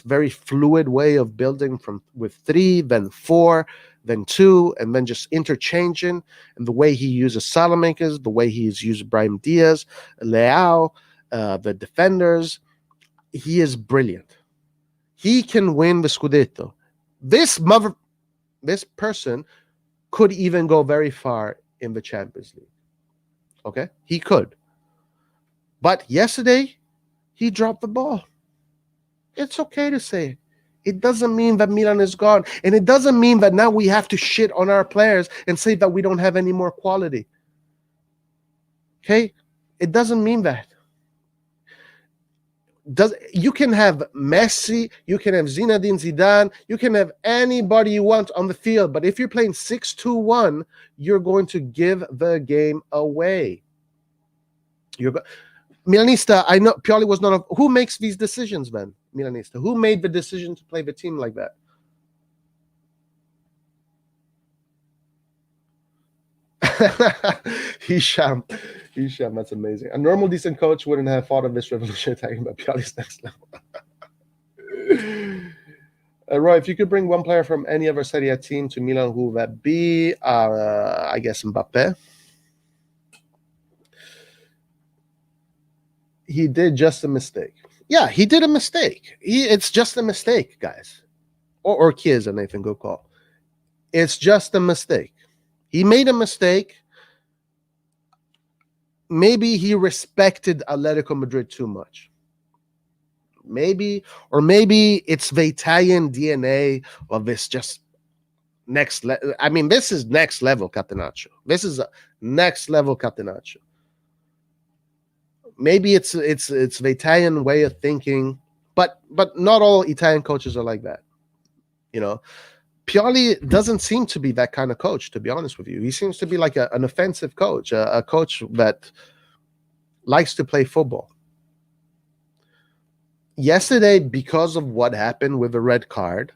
very fluid way of building from with three, then four, then two, and then just interchanging, and the way he uses Salamakers, the way he's used Brahim Diaz, Leao, the defenders, he is brilliant. He can win the Scudetto. This mother, this person could even go very far in the Champions League. Okay, he could, but yesterday he dropped the ball. It's okay to say it. It doesn't mean that Milan is gone. And it doesn't mean that now we have to shit on our players and say that we don't have any more quality. Okay? It doesn't mean that. You can have Messi, you can have Zinedine Zidane, you can have anybody you want on the field, but if you're playing 6-2-1, you're going to give the game away. Milanista, I know Pioli was not a, who makes these decisions, man? Milanista, who made the decision to play the team like that? Hisham, that's amazing. A normal, decent coach wouldn't have thought of this revolution talking about Pioli's next level. Roy, if you could bring one player from any other Serie A team to Milan, who would that be? I guess Mbappe. He did just a mistake. Yeah, he did a mistake. It's just a mistake, guys. Or Chiesa, Nathan, go call. It's just a mistake. He made a mistake. Maybe he respected Atletico Madrid too much. Maybe, or maybe it's the Italian DNA of this just next level. I mean, this is next level Catenaccio. This is a next level Catenaccio. Maybe it's the Italian way of thinking, but not all Italian coaches are like that. You know, Pioli doesn't seem to be that kind of coach, to be honest with you. He seems to be like an offensive coach, a coach that likes to play football. Yesterday, because of what happened with the red card,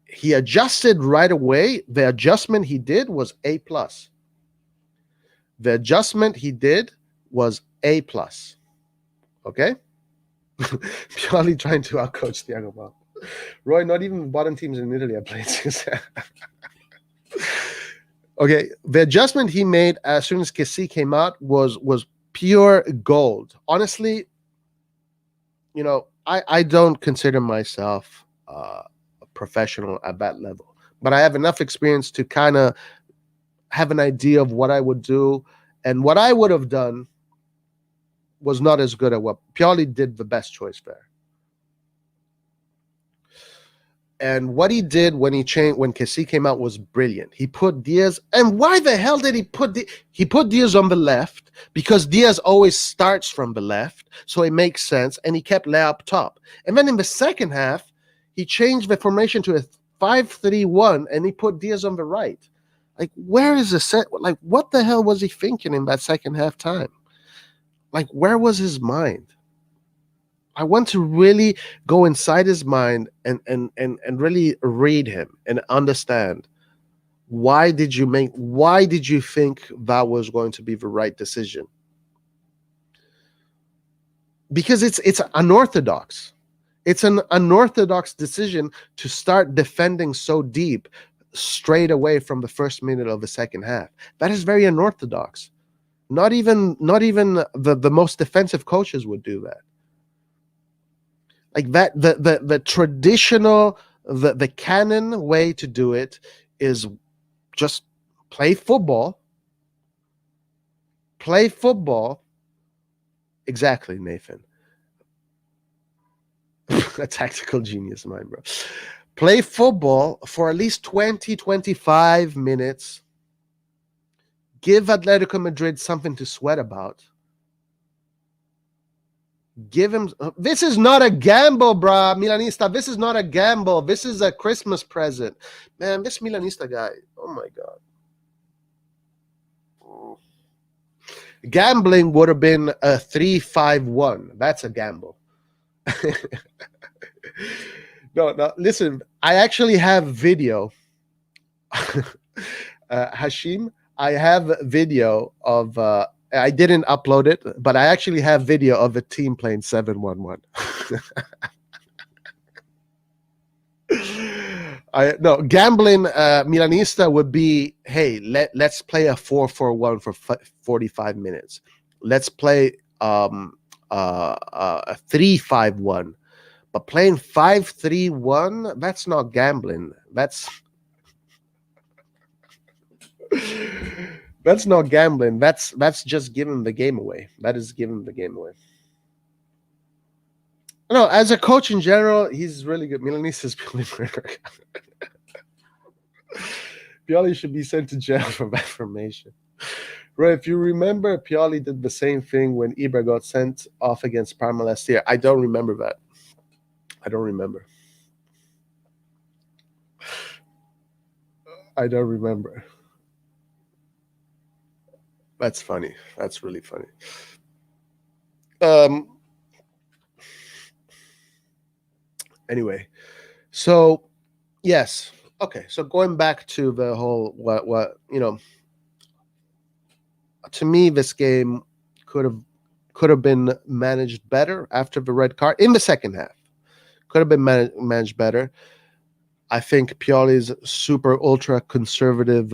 he adjusted right away. The adjustment he did was A+. The adjustment he did was A+. Okay? Pioli trying to outcoach Thiago Motta. Roy, not even bottom teams in Italy are playing. Okay, the adjustment he made as soon as Kessie came out was pure gold. Honestly, you know, I don't consider myself a professional at that level, but I have enough experience to kind of have an idea of what I would do, and what I would have done was not as good at what Pioli did. The best choice there. And what he did when Kessie came out was brilliant. He put Diaz, and why the hell did he put Diaz on the left? Because Diaz always starts from the left, so it makes sense, and he kept Leao up top. And then in the second half, he changed the formation to a 5-3-1, and he put Diaz on the right. Like, where is the set? Like, what the hell was he thinking in that second half time? Like, where was his mind? I want to really go inside his mind and really read him and understand why did you think that was going to be the right decision? Because it's unorthodox. It's an unorthodox decision to start defending so deep straight away from the first minute of the second half. That is very unorthodox. Not even the most defensive coaches would do that. Like that, the traditional, the canon way to do it is just play football. Play football. Exactly, Nathan. A tactical genius, mine, bro. Play football for at least 20, 25 minutes. Give Atletico Madrid something to sweat about. Give him. This is not a gamble, bruh, Milanista. This is not a gamble. This is a Christmas present. Man, this Milanista guy. Oh my God. Gambling would have been a 3-5-1. That's a gamble. No, listen. I actually have video. Hashim, I have video of. I didn't upload it, but I actually have video of a team playing 7-1-1. No, gambling Milanista would be, hey, let's play a 4-4-1 for 45 minutes. Let's play a 3-5-1. But playing 5-3-1, that's not gambling. That's not gambling. That's just giving the game away. That is giving the game away. No, as a coach in general, he's really good. Milanese is Pioli. Pioli should be sent to jail for bad formation. Right, if you remember, Pioli did the same thing when Ibra got sent off against Parma last year. I don't remember that. I don't remember. That's funny. That's really funny. Anyway, so yes. Okay, so going back to the whole what to me, this game could have been managed better after the red card in the second half. Could have been managed better. I think Pioli's super ultra conservative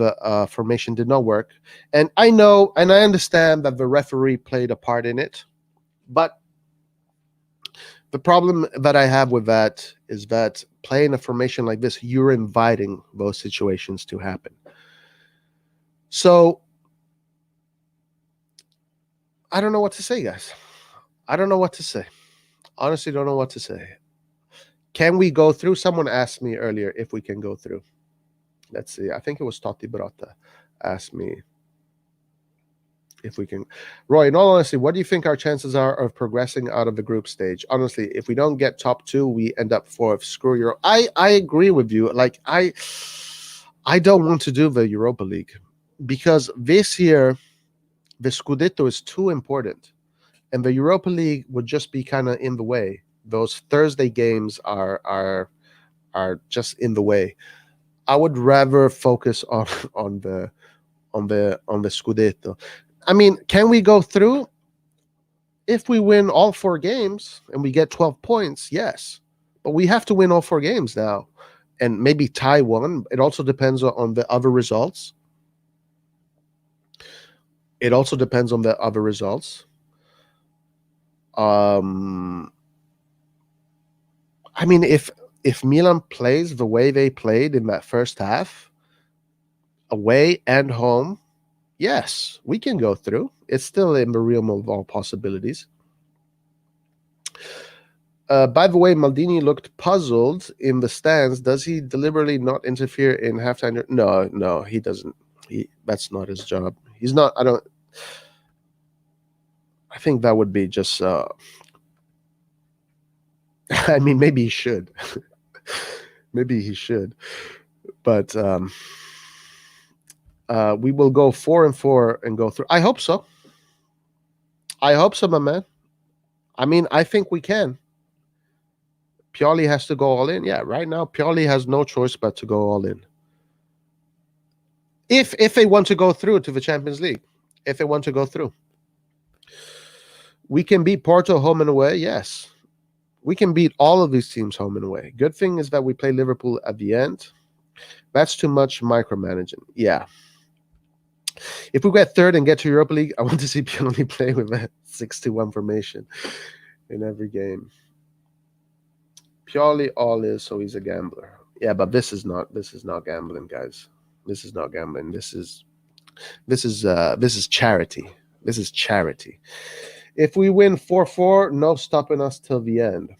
formation did not work, and I know and I understand that the referee played a part in it, but the problem that I have with that is that playing a formation like this, you're inviting those situations to happen. So I don't know what to say, guys. I don't know what to say. Honestly, don't know what to say. Can we go through? Someone asked me earlier if we can go through. Let's see. I think it was Totti Brotta asked me if we can. Roy, in all honesty, what do you think our chances are of progressing out of the group stage? Honestly, if we don't get top two, we end up fourth. Screw Euro. I agree with you. Like I don't want to do the Europa League because this year the Scudetto is too important, and the Europa League would just be kind of in the way. Those Thursday games are just in the way. I would rather focus on the Scudetto. I mean, can we go through? If we win all 4 games and we get 12 points, yes. But we have to win all 4 games now and maybe tie one. It also depends on the other results. I mean, if Milan plays the way they played in that first half, away and home, yes, we can go through. It's still in the realm of all possibilities. By the way, Maldini looked puzzled in the stands. Does he deliberately not interfere in halftime? No, he doesn't. That's not his job. He's not. I think that would be just. I mean, maybe he should. Maybe he should, but we will go 4-4 and go through. I hope so. My man. I mean, I think we can. Pioli has to go all in. Yeah, right now Pioli has no choice but to go all in. If they want to go through to the Champions League, if they want to go through, we can beat Porto home and away. Yes, we can beat all of these teams home and away. Good thing is that we play Liverpool at the end. That's too much micromanaging. Yeah. If we get third and get to Europa League, I want to see Pioli play with a 6-1 formation in every game. Pioli all is, so he's a gambler. Yeah, but this is not gambling, guys. This is not gambling. This is charity. This is charity. If we win 4-4, no stopping us till the end.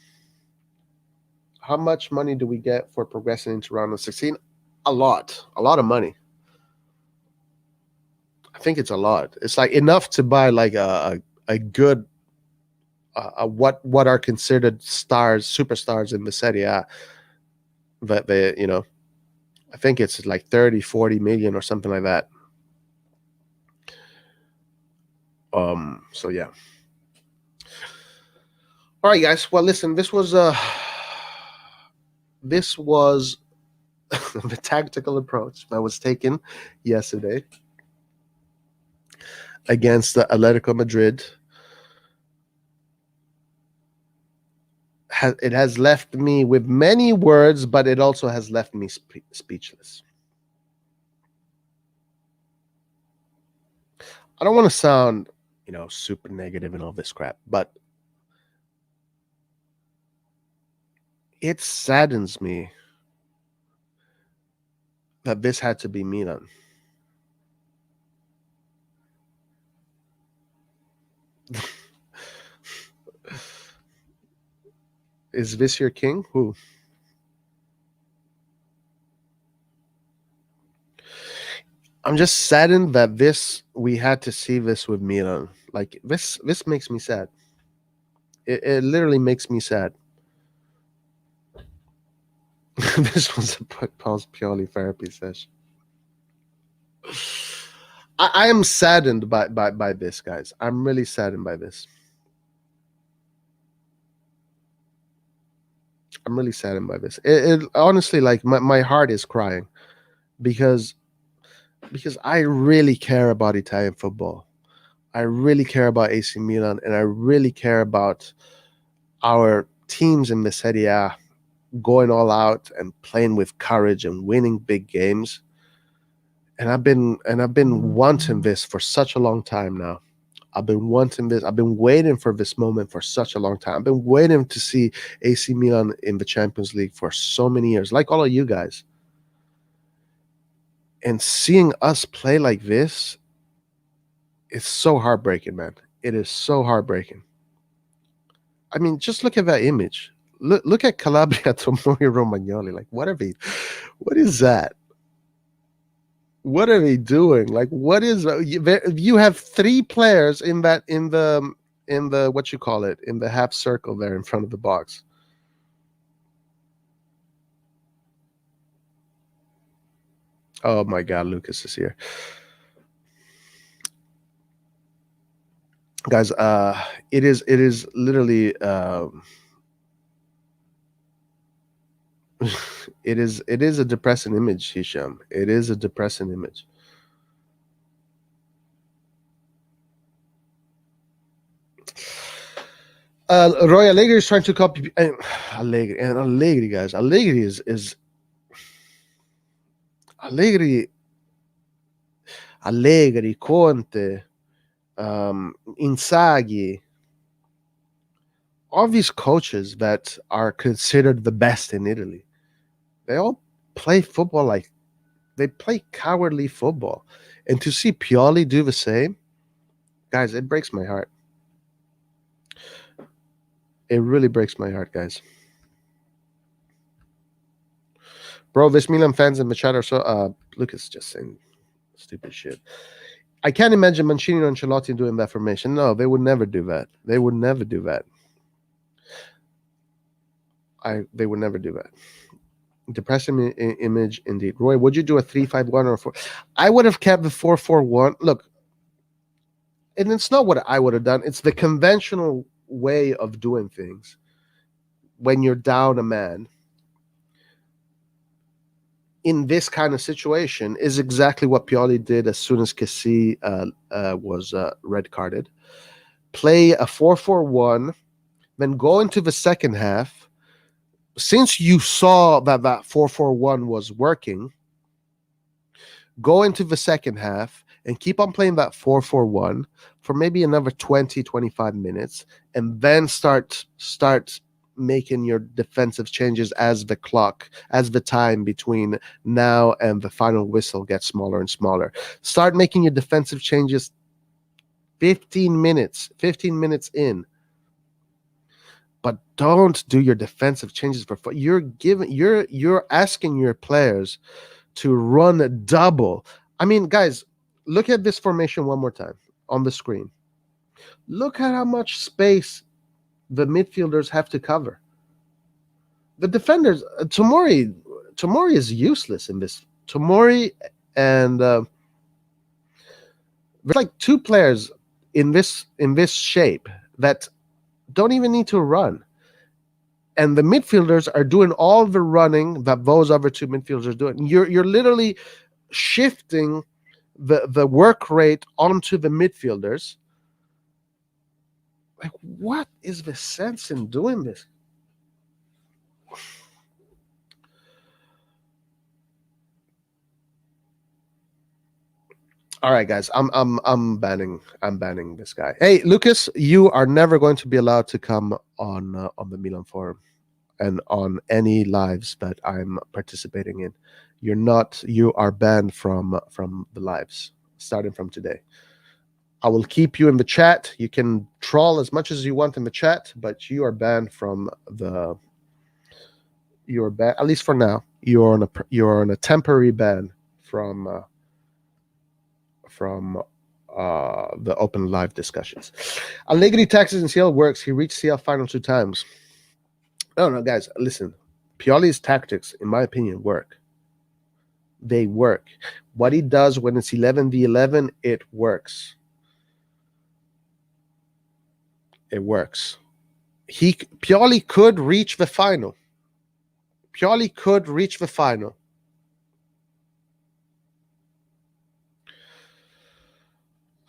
How much money do we get for progressing into round of 16? A lot of money. I think it's a lot. It's like enough to buy like a good what are considered stars, superstars in the Serie A. That they, I think it's like 30, 40 million or something like that. So yeah. All right, guys. Well, listen, this was the tactical approach that was taken yesterday against the Atletico Madrid. It has left me with many words, but it also has left me speechless. I don't want to sound, super negative and all this crap, but it saddens me that this had to be Milan. Is this your king? Who? I'm just saddened that we had to see this with Milan. Like this makes me sad. It literally makes me sad. This was a post purely therapy session. I am saddened by this, guys. I'm really saddened by this. I'm really saddened by this. It honestly, like my heart is crying because I really care about Italian football. I really care about AC Milan, and I really care about our teams in the Serie A going all out and playing with courage and winning big games. And I've been wanting this for such a long time now. I've been wanting this. I've been waiting for this moment for such a long time. I've been waiting to see AC Milan in the Champions League for so many years, like all of you guys. And seeing us play like this, it's so heartbreaking, man. It is so heartbreaking. I mean, just look at that image. Look at Calabria Tomori Romagnoli. Like, what is that? What are they doing? Like, what is you have three players in the what you call it, in the half circle there in front of the box. Oh my God, Lucas is here. Guys, it is literally it is a depressing image, Hisham. It is a depressing image. Roy Allegri is trying to copy Allegri, guys. Allegri is Allegri, Conte, Inzaghi, all these coaches that are considered the best in Italy. They all play football like they play cowardly football, and to see Pioli do the same, guys, it breaks my heart. It really breaks my heart, guys. Bro, this Milan fans in the chat are so. Lucas just saying stupid shit. I can't imagine Mancini and Ancelotti doing that formation. No, they would never do that. They would never do that. They would never do that. Depressing image indeed. Roy, would you do a 3-5-1 or a 4? I would have kept the 4-4-1. Look, and it's not what I would have done. It's the conventional way of doing things when you're down a man in this kind of situation is exactly what Pioli did as soon as Kessie was red carded. Play a 4-4-1, then go into the second half. Since you saw that 4-4-1 was working, go into the second half and keep on playing that 4-4-1 for maybe another 20, 25 minutes, and then start making your defensive changes as the time between now and the final whistle gets smaller and smaller. Start making your defensive changes 15 minutes in. But don't do your defensive changes for fun. You're asking your players to run double. I mean, guys, Look at this formation one more time on the screen. Look at how much space the midfielders have to cover. The defenders, Tomori is useless in this. Tomori and there's like two players in this shape that don't even need to run, and the midfielders are doing all the running that those other two midfielders are doing. You're literally shifting the work rate onto the midfielders. Like, what is the sense in doing this? All right, guys, I'm banning this guy. Hey, Lucas, you are never going to be allowed to come on the Milan forum and on any lives that I'm participating in. You are banned from the lives starting from today. I will keep you in the chat. You can troll as much as you want in the chat, but you are banned from the. You're banned, at least for now. You're on a temporary ban from the open live discussions. Allegri taxes in CL works. He reached CL final 2 times. No, guys, listen. Pioli's tactics, in my opinion, work. They work. What he does when it's 11v11, it works. It works. Pioli could reach the final. Pioli could reach the final.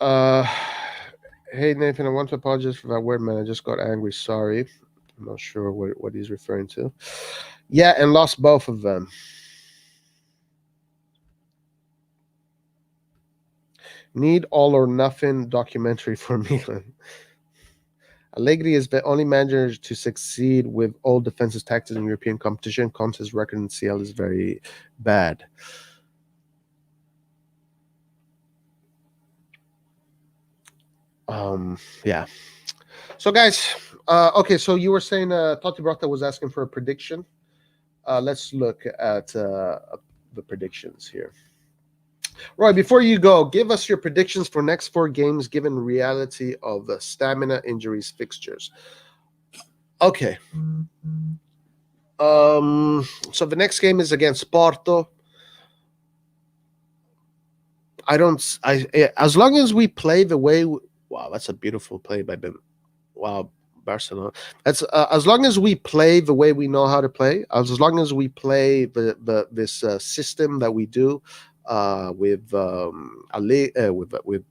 Hey, Nathan, I want to apologize for that word, man. I just got angry. Sorry. I'm not sure what he's referring to. Yeah, and lost both of them. Need all or nothing documentary for Milan. Allegri is the only manager to succeed with all defensive tactics in European competition. Conte's record in CL is very bad. Yeah. So, guys, okay, so you were saying Totti Brotta was asking for a prediction. Let's look at the predictions here. Roy, before you go, give us your predictions for next 4 games given reality of the stamina injuries fixtures. Okay. So the next game is against Porto. As long as we play the way wow, that's a beautiful play by Ben. Wow, Barcelona. That's as long as we play the way we know how to play, as long as we play this system that we do with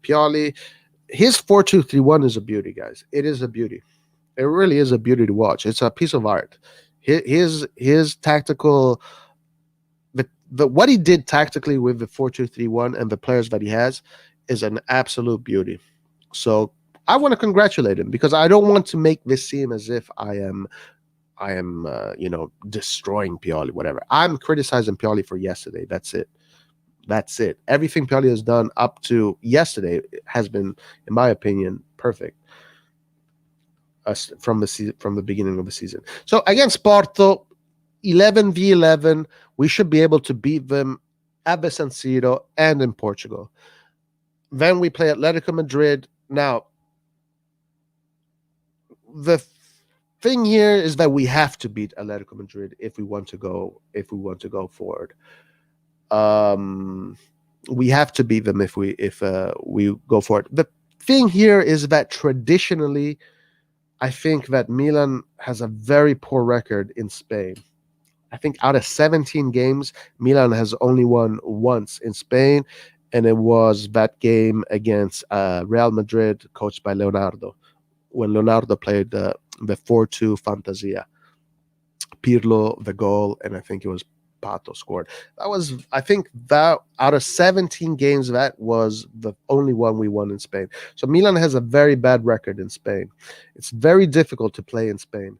Pioli. His 4-2-3-1 is a beauty, guys. It is a beauty. It really is a beauty to watch. It's a piece of art. His tactical, what he did tactically with the 4-2-3-1 and the players that he has is an absolute beauty. So I want to congratulate him because I don't want to make this seem as if I am destroying Pioli, whatever. I'm criticizing Pioli for yesterday. That's it. Everything Pioli has done up to yesterday has been, in my opinion, perfect. From the beginning of the season. So against Porto, 11v11, we should be able to beat them at the San Siro and in Portugal. Then we play Atletico Madrid. Now, the thing here is that we have to beat Atletico Madrid if we want to go forward. We have to beat them if we go forward. The thing here is that traditionally, I think that Milan has a very poor record in Spain. I think out of 17 games, Milan has only won once in Spain, and it was that game against Real Madrid, coached by Leonardo, when Leonardo played the 4-2 Fantasia. Pirlo, the goal, and I think it was Pato scored. I think that out of 17 games, that was the only one we won in Spain. So Milan has a very bad record in Spain. It's very difficult to play in Spain.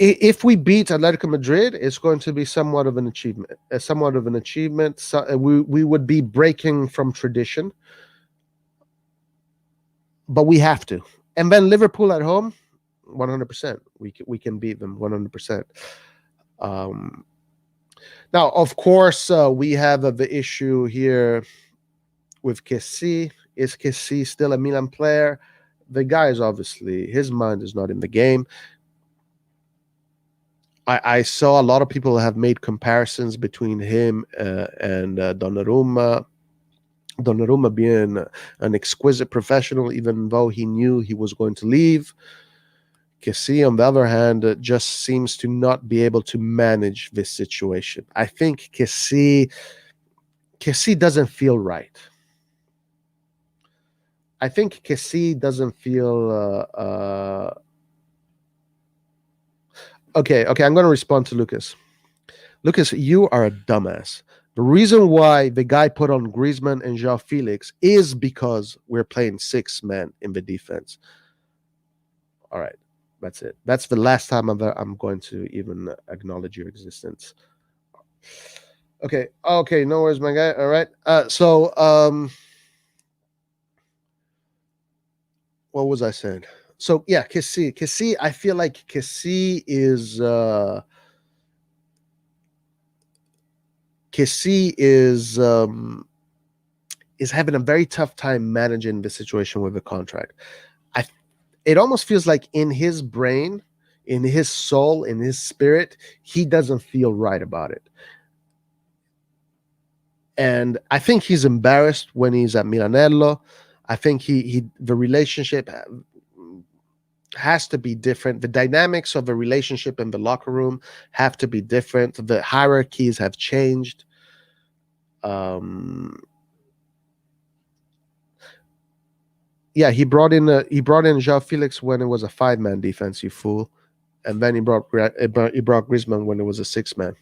If we beat Atletico Madrid, it's going to be somewhat of an achievement. So we would be breaking from tradition. But we have to. And then Liverpool at home, 100%. We can beat them 100%. Um, Now, of course, we have the issue here with Kessi. Is Kessi still a Milan player? The guy is obviously, his mind is not in the game. I saw a lot of people have made comparisons between him and Donnarumma. Donnarumma being an exquisite professional, even though he knew he was going to leave. Kessi, on the other hand, just seems to not be able to manage this situation. I think Kessi doesn't feel right. I think Kessi doesn't feel. Okay, I'm going to respond to Lucas. Lucas, you are a dumbass. The reason why the guy put on Griezmann and João Felix is because we're playing 6 men in the defense. All right, that's it. That's the last time I'm going to even acknowledge your existence. Okay, no worries, my guy. All right. What was I saying? So yeah, Kessi. I feel like Kessi is having a very tough time managing the situation with the contract. It almost feels like in his brain, in his soul, in his spirit, he doesn't feel right about it. And I think he's embarrassed when he's at Milanello. I think the relationship has to be different. The dynamics of the relationship in the locker room have to be different. The hierarchies have changed. Yeah, he brought in João Felix when it was a 5-man defense, you fool, and then he brought Griezmann when it was a 6-man.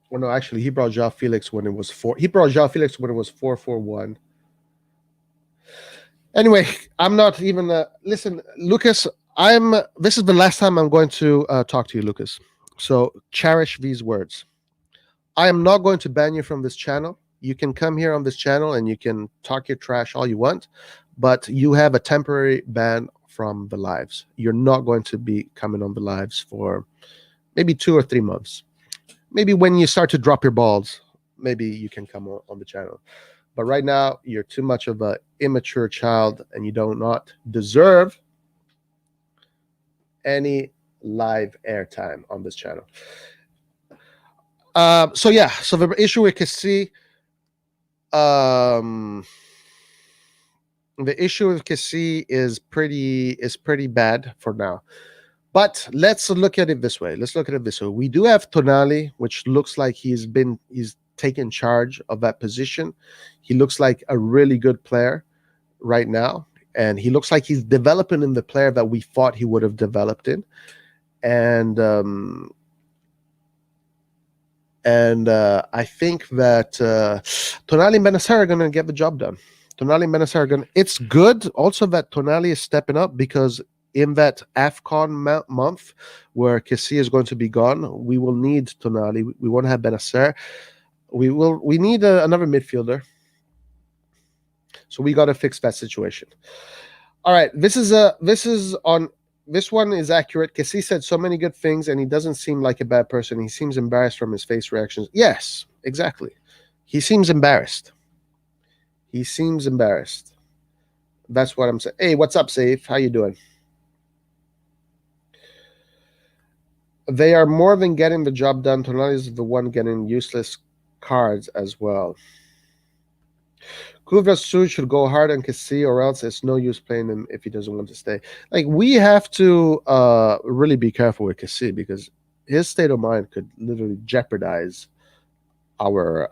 Well, no, actually, he brought João Felix when it was 4-4-1. Anyway, I'm not even. Listen, Lucas. This is the last time I'm going to talk to you, Lucas. So cherish these words. I am not going to ban you from this channel. You can come here on this channel and you can talk your trash all you want, but you have a temporary ban from the lives. You're not going to be coming on the lives for maybe 2 or 3 months. Maybe when you start to drop your balls, maybe you can come on the channel. But right now, you're too much of an immature child and you do not deserve any live airtime on this channel. So the issue with Kessi, the issue with Kessi is pretty bad for now. But let's look at it this way. We do have Tonali, which looks like he's taken charge of that position. He looks like a really good player right now, and he looks like he's developing in the player that we thought he would have developed in. And I think that Tonali and Benacer are going to get the job done. It's good also that Tonali is stepping up, because in that AFCON month where Kessi is going to be gone, we will need Tonali. We won't have Benacer. We need another midfielder. So we got to fix that situation. All right, this one is accurate. Kessi said so many good things, and he doesn't seem like a bad person. He seems embarrassed from his face reactions. Yes, exactly. He seems embarrassed. That's what I'm saying. Hey, what's up, Safe? How you doing? They are more than getting the job done. Tonali is the one getting useless cards as well. Kuvrasu should go hard on Kessi, or else it's no use playing him if he doesn't want to stay. Like, we have to really be careful with Kessi, because his state of mind could literally jeopardize our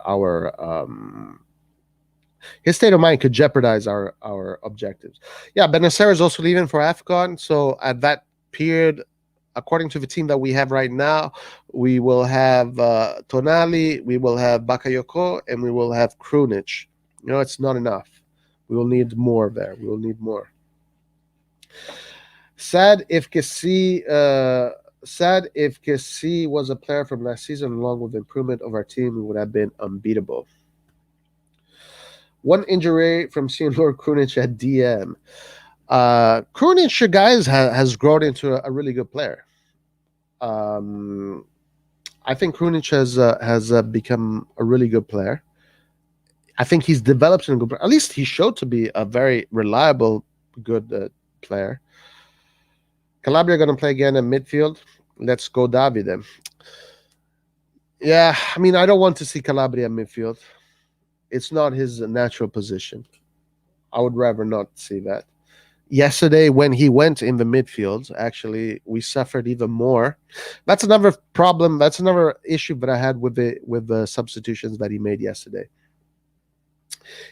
his state of mind could jeopardize our objectives. Yeah, Benacer is also leaving for AFCON. So at that period, according to the team that we have right now, we will have Tonali, we will have Bakayoko, and we will have Krunic. It's not enough. We will need more there. Sad if Kessi was a player from last season, along with the improvement of our team, we would have been unbeatable. One injury from seeing Lord Krunic at DM. Krunic, guys, has grown into a really good player. Um, I think Krunic has become a really good player. I think he's developed in a good player. At least he showed to be a very reliable, good player. Calabria going to play again in midfield. Let's go Davide. Yeah, I mean, I don't want to see Calabria midfield. It's not his natural position. I would rather not see that. Yesterday, when he went in the midfield, actually, we suffered even more. That's another problem. That's another issue that I had with the substitutions that he made yesterday.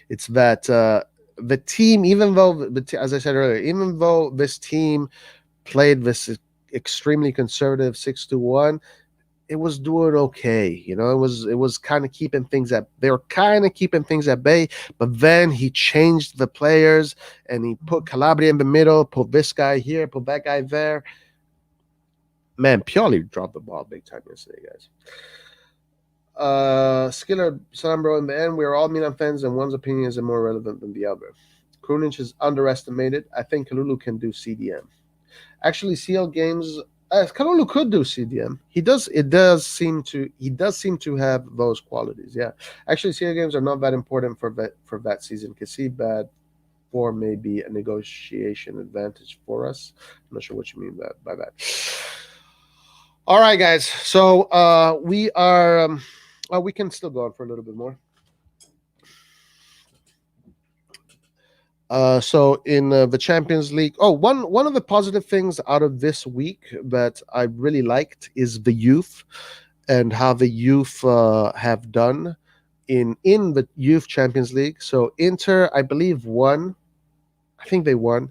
It's that the team, even though, as I said earlier, even though this team played this extremely conservative 6-1, it was doing okay. It was kind of keeping things at they were kind of keeping things at bay. But then he changed the players and he put Calabria in the middle, put this guy here, put that guy there. Man, Pioli dropped the ball big time yesterday, guys. Skiller Sambro, in the end, we are all Milan fans, and one's opinion is more relevant than the other. Krunic is underestimated. I think Kalulu can do CDM. Actually, CL games. Kalulu could do CDM. He does. It does seem to. He does seem to have those qualities. Yeah. Actually, CL games are not that important for that season. Kasi bad form may be a negotiation advantage for us. I'm not sure what you mean by that. All right, guys. So we are. We can still go on for a little bit more. So in the Champions League, one of the positive things out of this week that I really liked is the youth and how the youth have done in the youth Champions League. So Inter, I believe, won. I think they won.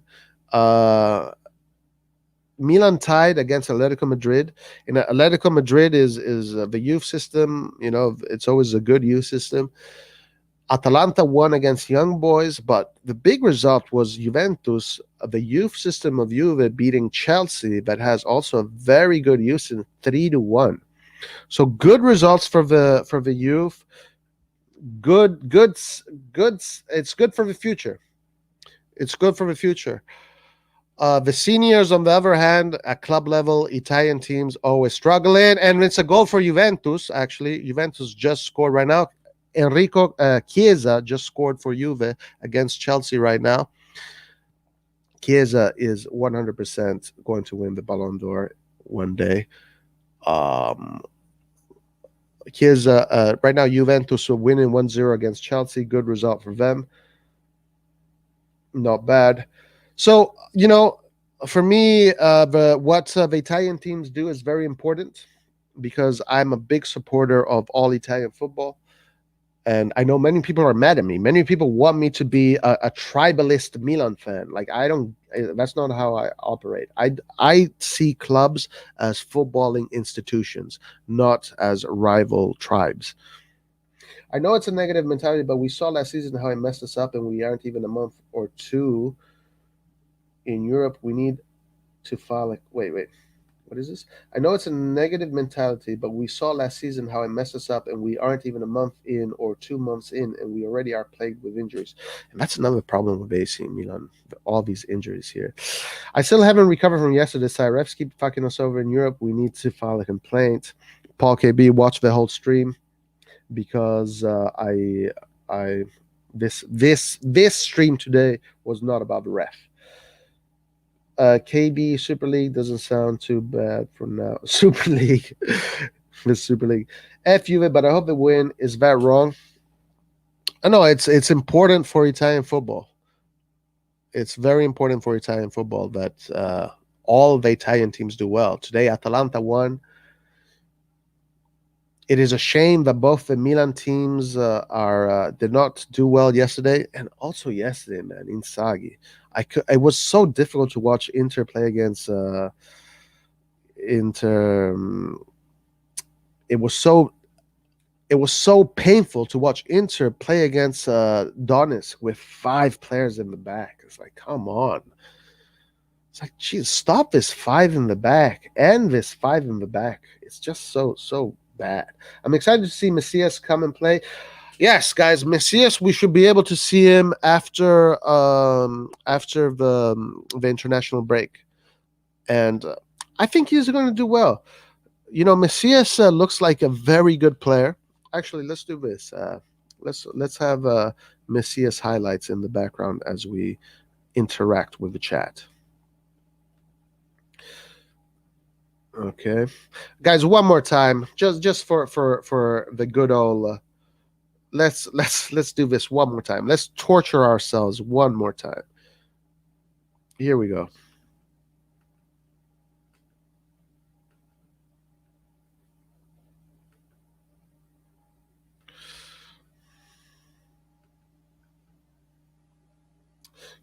Milan tied against Atletico Madrid. And Atletico Madrid is the youth system. It's always a good youth system. Atalanta won against Young Boys, but the big result was Juventus, the youth system of Juve, beating Chelsea, that has also a very good youth system, 3-1. So good results for the youth. Good. It's good for the future. It's good for the future. The seniors, on the other hand, at club level, Italian teams always struggling, and it's a goal for Juventus. Actually, Juventus just scored right now. Enrico Chiesa just scored for Juve against Chelsea right now. Chiesa is 100% going to win the Ballon d'Or one day. Chiesa, right now, Juventus are winning 1-0 against Chelsea. Good result for them. Not bad. So, for me, what the Italian teams do is very important because I'm a big supporter of all Italian football. And I know many people are mad at me. Many people want me to be a tribalist Milan fan. Like, that's not how I operate. I see clubs as footballing institutions, not as rival tribes. I know it's a negative mentality, but we saw last season how it messed us up, and we aren't even a month or two in Europe. We need to file wait. What is this? I know it's a negative mentality, but we saw last season how it messed us up, and we aren't even a month in or 2 months in, and we already are plagued with injuries. And that's another problem with AC Milan, all these injuries here. I still haven't recovered from yesterday. Refs keep fucking us over in Europe. We need to file a complaint. Paul KB, watch the whole stream because this stream today was not about the ref. KB Super League doesn't sound too bad for now. Super League. The Super League. F Juve, but I hope they win. Is that wrong? I know it's important for Italian football. It's very important for Italian football that all the Italian teams do well. Today, Atalanta won. It is a shame that both the Milan teams did not do well yesterday, and also yesterday, man, Inzaghi. It was so difficult to watch Inter play against Inter. It was so painful to watch Inter play against Donetsk with 5 players in the back. It's like, come on. It's like, geez, stop this 5 in the back and this 5 in the back. It's just so bad. I'm excited to see Messias come and play. Yes, guys, Messias, we should be able to see him after the international break, and I think he's going to do well. You know, Messias looks like a very good player. Actually, let's do this. Let's have Messias highlights in the background as we interact with the chat. Okay, guys, one more time, just for the good old. Let's do this one more time. Let's torture ourselves one more time. Here we go.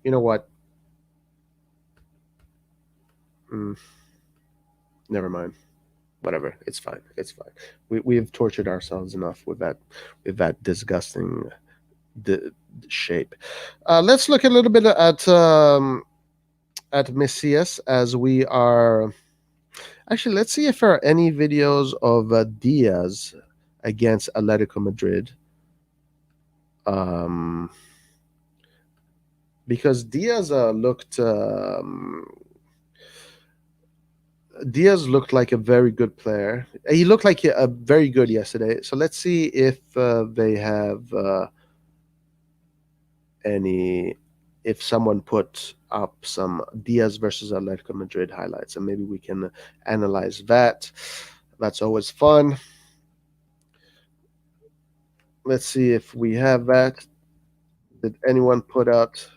You know what? Mm, never mind. Whatever. It's fine. It's fine. We've tortured ourselves enough with that disgusting the shape. Let's look a little bit at Messias as we are. Actually, let's see if there are any videos of Diaz against Atletico Madrid. Um, because Diaz looked like a very good player. He looked like a very good yesterday. So let's see if they have any if someone put up some Diaz versus Atletico Madrid highlights, and maybe we can analyze that. That's always fun. Let's see if we have that. Did anyone put out?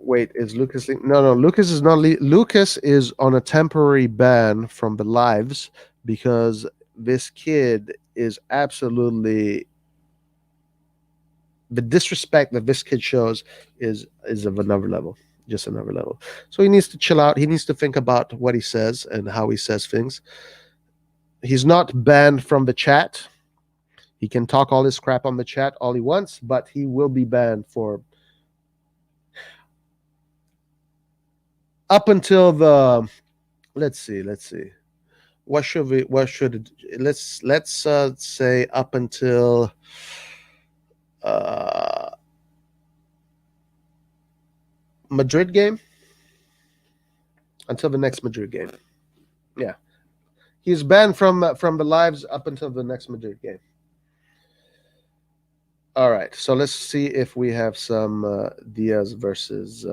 Wait, is Lucas? No, Lucas is not. Lucas is on a temporary ban from the lives because this kid is absolutely the disrespect that this kid shows is of another level, just another level. So he needs to chill out. He needs to think about what he says and how he says things. He's not banned from the chat. He can talk all this crap on the chat all he wants, but he will be banned for up until the. Let's see. Let's say up until uh Madrid game, until the next Madrid game. Yeah, he's banned from the lives up until the next Madrid game. All right, so let's see if we have some Diaz versus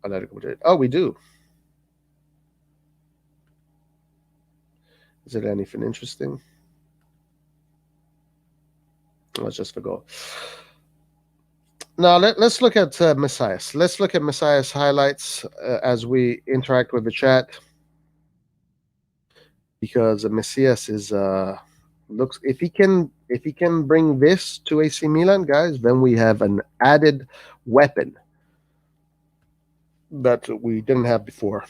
Atletico Madrid. Oh, we do. Is it anything interesting? Let's just forgo. Now let's look at Messias. Let's look at Messias highlights as we interact with the chat, because Messias is looks if he can bring this to AC Milan, guys, then we have an added weapon that we didn't have before.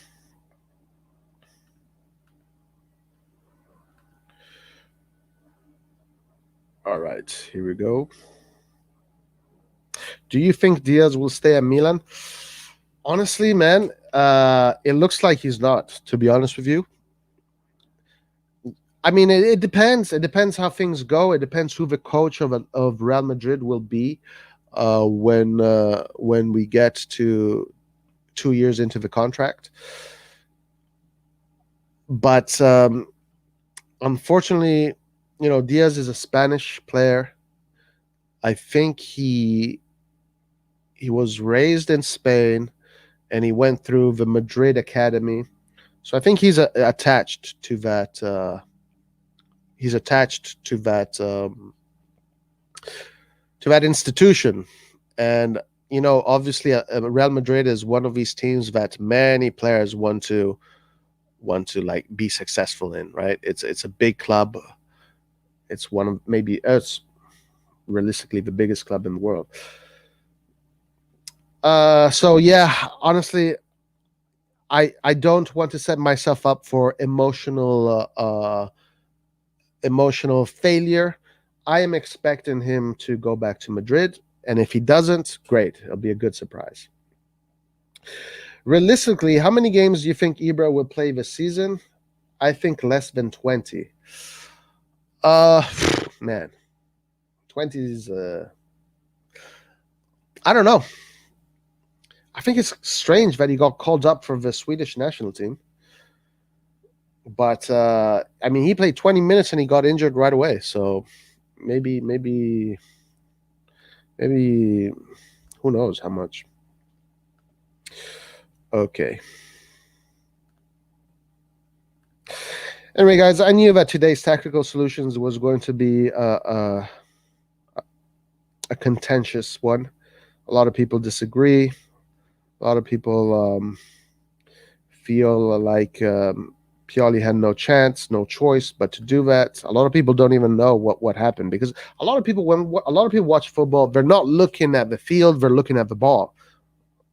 All right, here we go. Do you think Diaz will stay at Milan? Honestly, man, it looks like he's not. To be honest with you, I mean, it depends. It depends how things go. It depends who the coach of Real Madrid will be when we get to 2 years into the contract. But unfortunately, you know, Diaz is a Spanish player. I think he was raised in Spain and he went through the Madrid academy. So I think he's attached to that. He's attached to that institution, and you know, obviously, Real Madrid is one of these teams that many players want to like be successful in. Right? It's a big club. It's one of maybe it's realistically the biggest club in the world. So yeah, honestly, I don't want to set myself up for emotional failure. I am expecting him to go back to Madrid, and if he doesn't, great. It'll be a good surprise. Realistically, how many games do you think Ibra will play this season? I think less than 20. Uh, man, 20 is. I don't know. I think it's strange that he got called up for the Swedish national team. But I mean, he played 20 minutes and he got injured right away. So maybe, who knows how much. Okay. Anyway, guys, I knew that today's tactical solutions was going to be a contentious one. A lot of people disagree. A lot of people feel like Pioli had no chance, no choice but to do that. A lot of people don't even know what happened, because a lot of people watch football, they're not looking at the field, they're looking at the ball.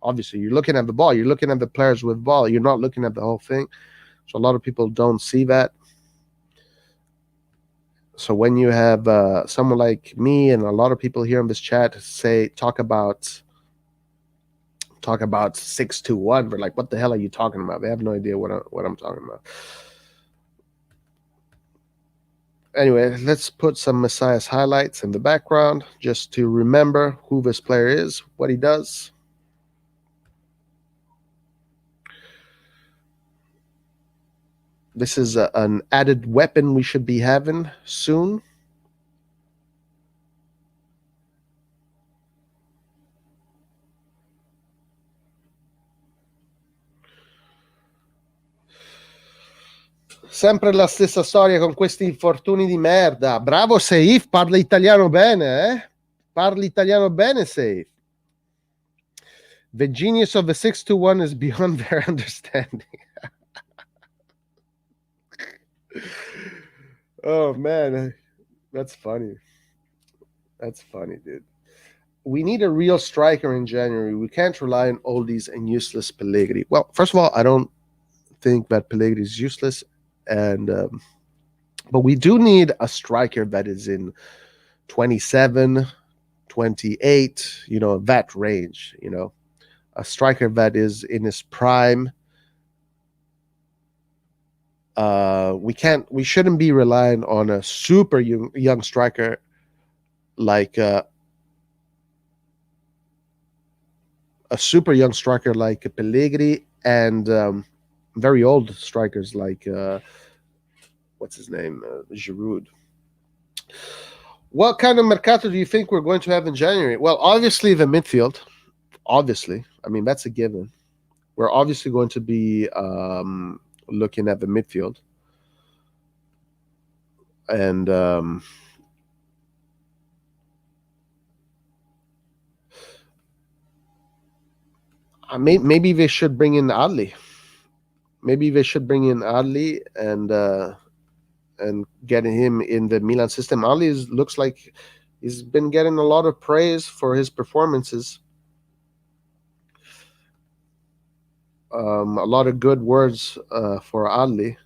Obviously, you're looking at the ball, you're looking at the players with ball, you're not looking at the whole thing. So a lot of people don't see that. So when you have someone like me and a lot of people here in this chat talk about 6-1, they're like, what the hell are you talking about? They have no idea what I'm talking about. Anyway, let's put some Messiah's highlights in the background just to remember who this player is, what he does. This is an added weapon we should be having soon. Sempre la stessa storia con questi infortuni di merda. Bravo Seif, parla italiano bene, eh? Parli italiano bene, Seif. The genius of the 6-1 is beyond their understanding. Oh, man. That's funny. That's funny, dude. We need a real striker in January. We can't rely on oldies and useless Pellegrini. Well, first of all, I don't think that Pellegrini is useless, and but we do need a striker that is in 27, 28, that range, a striker that is in his prime. We shouldn't be relying on a super young striker like Pellegrini, and very old strikers like what's his name, Giroud. What kind of mercato do you think we're going to have in January? Well, obviously the midfield. Obviously, I mean, that's a given. We're obviously going to be looking at the midfield, and maybe they should bring in Adli. Maybe they should bring in Adli and getting him in the Milan system. Adli looks like he's been getting a lot of praise for his performances. A lot of good words for Adli.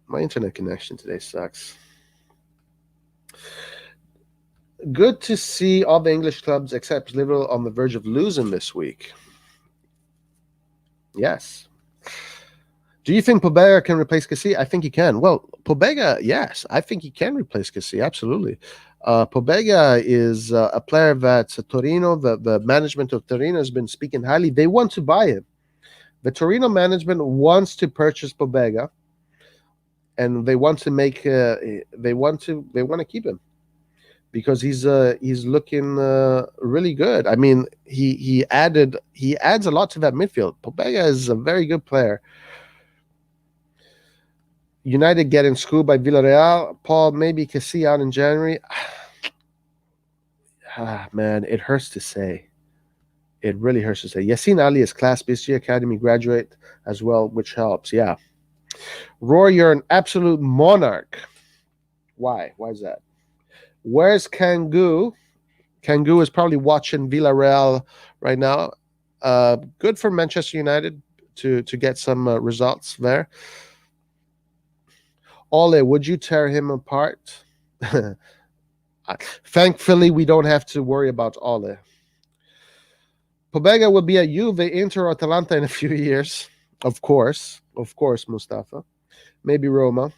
My internet connection today sucks. Good to see all the English clubs except Liverpool on the verge of losing this week. Yes. Do you think Pobega can replace Kessie? I think he can. Well, Pobega, yes. I think he can replace Kessie, absolutely. Pobega is a player that Torino, the management of Torino has been speaking highly. They want to buy him. The Torino management wants to purchase Pobega, and they want to make they want to keep him because he's looking really good. I mean, he adds a lot to that midfield. Pobega is a very good player. United getting screwed by Villarreal. Paul, maybe Kessie out in January. Man, it hurts to say. It really hurts to say. Yassine Ali is class PSG Academy graduate as well, which helps. Yeah. Roy, you're an absolute monarch. Why? Why is that? Where's Kangoo? Kangoo is probably watching Villarreal right now. Good for Manchester United to get some results there. Ole, would you tear him apart? Thankfully, we don't have to worry about Ole. Pobega will be at Juve, Inter, or Atalanta in a few years. Of course, Mustafa. Maybe Roma.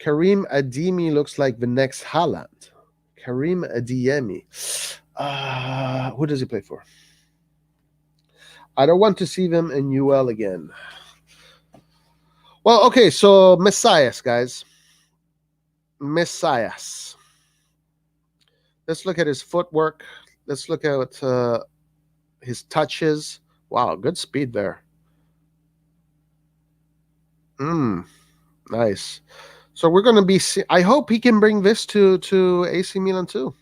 Karim Adimi looks like the next Haaland. Karim Adeyemi. Who does he play for? I don't want to see them in UL again. Well, okay, so Messias, guys. Messias. Let's look at his footwork. Let's look at his touches. Wow, good speed there. Nice. So we're going to be. I hope he can bring this to AC Milan too.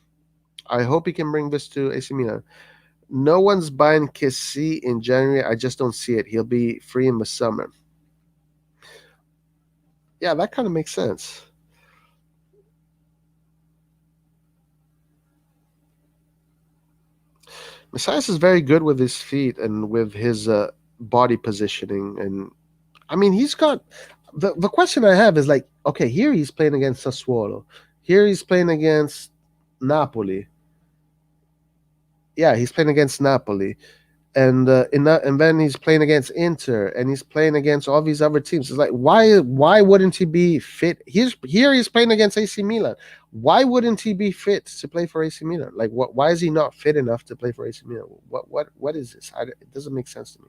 I hope he can bring this to AC Milan. No one's buying Kessie in January. I just don't see it. He'll be free in the summer. Yeah, that kind of makes sense. Messias is very good with his feet and with his body positioning. And I mean, he's got the question I have is like, okay, here he's playing against Sassuolo. Here he's playing against Napoli. Yeah, he's playing against Napoli. And then he's playing against Inter, and he's playing against all these other teams. It's like why wouldn't he be fit? He's playing against AC Milan. Why wouldn't he be fit to play for AC Milan? Like why is he not fit enough to play for AC Milan? What is this? It doesn't make sense to me.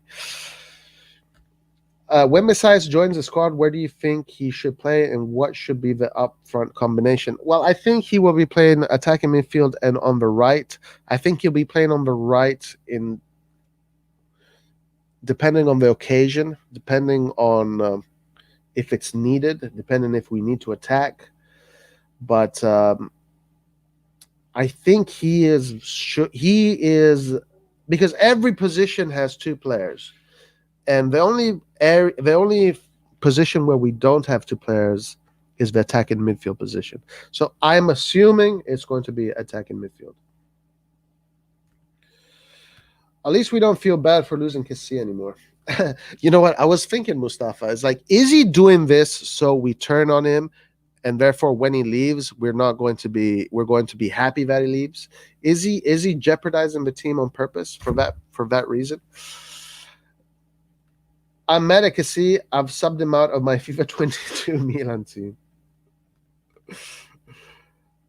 When Messias joins the squad, where do you think he should play, and what should be the upfront combination? Well, I think he will be playing attacking midfield and on the right. I think he'll be playing on the right in depending on the occasion, depending on if it's needed, depending if we need to attack. But I think he is because every position has two players, and the only position where we don't have two players is the attacking midfield position. So I'm assuming it's going to be attacking midfield. At least we don't feel bad for losing Kessie anymore. You know what? I was thinking, Mustafa, is like, is he doing this so we turn on him, and therefore when he leaves, we're going to be happy that he leaves? Is he jeopardizing the team on purpose for that reason? I'm mad at Kessie. I've subbed him out of my FIFA 22 Milan team.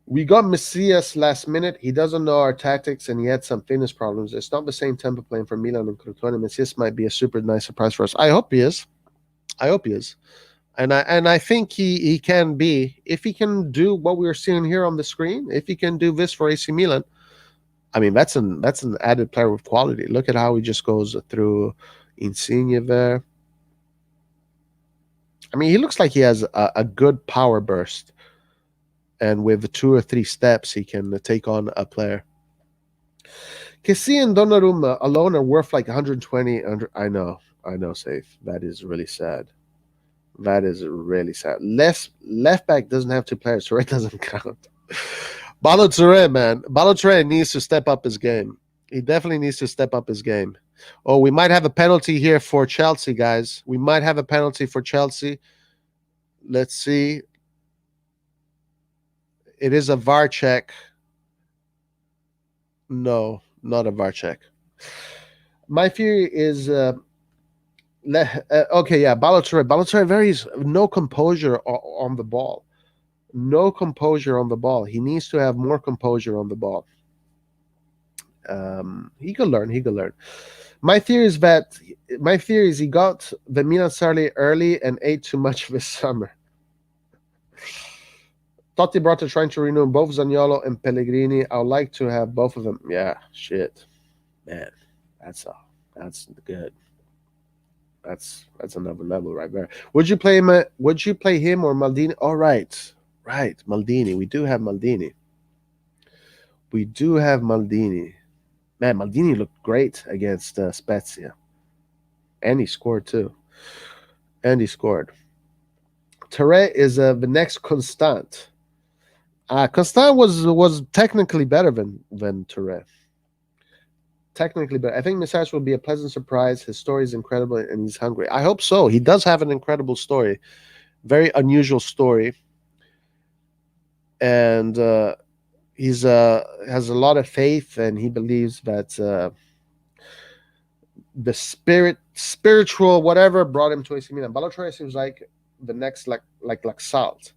We got Messias last minute. He doesn't know our tactics, and he had some fitness problems. It's not the same tempo playing for Milan and Crotone. Messias might be a super nice surprise for us. I hope he is. And I think he can be, if he can do what we are seeing here on the screen. If he can do this for AC Milan, I mean that's an added player with quality. Look at how he just goes through Insigne there. I mean, he looks like he has a good power burst. And with 2 or 3 steps, he can take on a player. Kessie and Donnarumma alone are worth like 120. I know, Safe. That is really sad. Left back doesn't have 2 players, so it doesn't count. Balotelli, man. Balotelli needs to step up his game. He definitely needs to step up his game. Oh, we might have a penalty here for Chelsea, guys. We might have a penalty for Chelsea. Let's see. It is a VAR check. No, not a VAR check. My theory is okay, yeah, Balotelli very no composure on the ball. No composure on the ball. He needs to have more composure on the ball. He could learn. My theory is he got the Milan Sarli early and ate too much this summer. Totti brought to trying to renew both Zaniolo and Pellegrini. I would like to have both of them. Yeah, shit, man, that's good. That's another level right there. Would you play him? Would you play him or Maldini? All right, Maldini. We do have Maldini. Man, Maldini looked great against Spezia, and he scored too. Tere is the next Constant. Constant was technically better than Tere. Technically better. I think Messias will be a pleasant surprise. His story is incredible, and he's hungry. I hope so. He does have an incredible story, very unusual story, and He's has a lot of faith, and he believes that the spiritual whatever brought him to AC Milan. Balotelli seems like the next like Salt.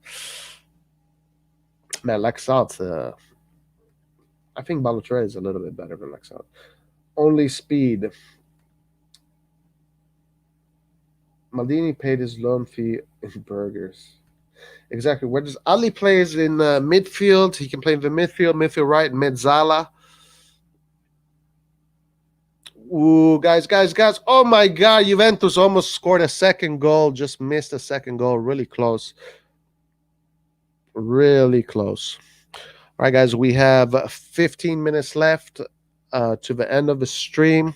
Man, like Salt. I think Balotelli is a little bit better than like Salt. Only speed. Maldini paid his loan fee in burgers. Exactly. Where does Ali plays in midfield? He can play in the midfield right, Mezzala. Ooh, guys. Oh my God. Juventus almost scored a second goal. Just missed a second goal. Really close. Really close. All right, guys. We have 15 minutes left to the end of the stream.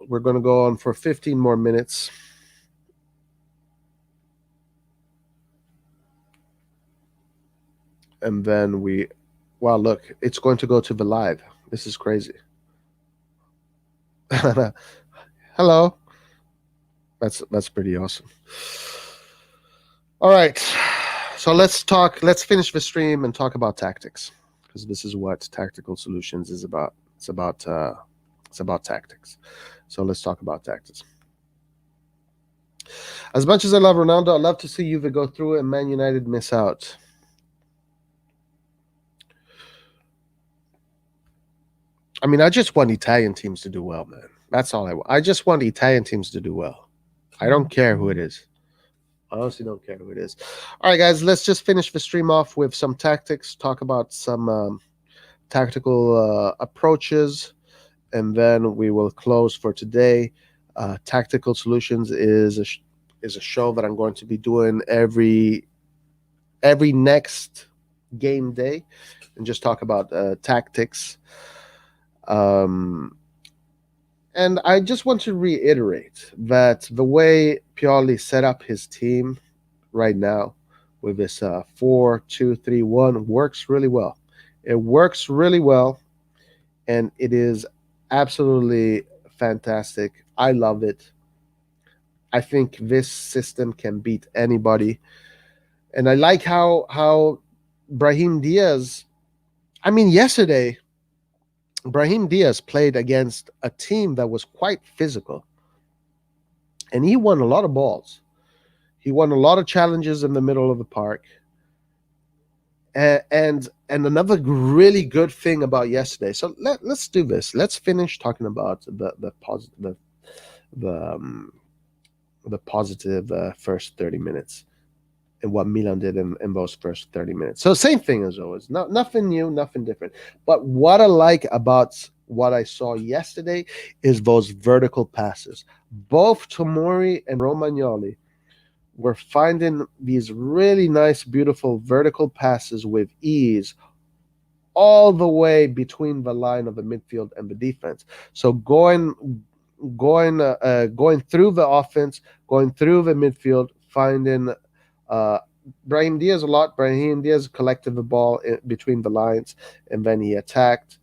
We're going to go on for 15 more minutes. And then wow, look, it's going to go to the live. This is crazy. Hello. That's pretty awesome. All right. So let's finish the stream and talk about tactics, because this is what Tactical Solutions is about. It's about tactics. So let's talk about tactics. As much as I love Ronaldo, I'd love to see Juve go through and Man United miss out. I mean, I just want Italian teams to do well, man. That's all I want. I just want Italian teams to do well. I don't care who it is. I honestly don't care who it is. All right, guys, let's just finish the stream off with some tactics, talk about some tactical approaches, and then we will close for today. Tactical Solutions is a show that I'm going to be doing every next game day, and just talk about tactics. And I just want to reiterate that the way Pioli set up his team right now with this 4-2-3-1 works really well. It works really well, and it is absolutely fantastic. I love it. I think this system can beat anybody. And I like how Brahim Diaz, I mean, yesterday, Brahim Diaz played against a team that was quite physical, and he won a lot of balls. He won a lot of challenges in the middle of the park. And another really good thing about yesterday. So let's do this. Let's finish talking about the positive first 30 minutes and what Milan did in those first 30 minutes. So same thing as always. Nothing new, nothing different. But what I like about what I saw yesterday is those vertical passes. Both Tomori and Romagnoli were finding these really nice, beautiful vertical passes with ease all the way between the line of the midfield and the defense. So going through the offense, going through the midfield, finding Brahim Diaz a lot. Brahim Diaz collected the ball between the lines, and then he attacked.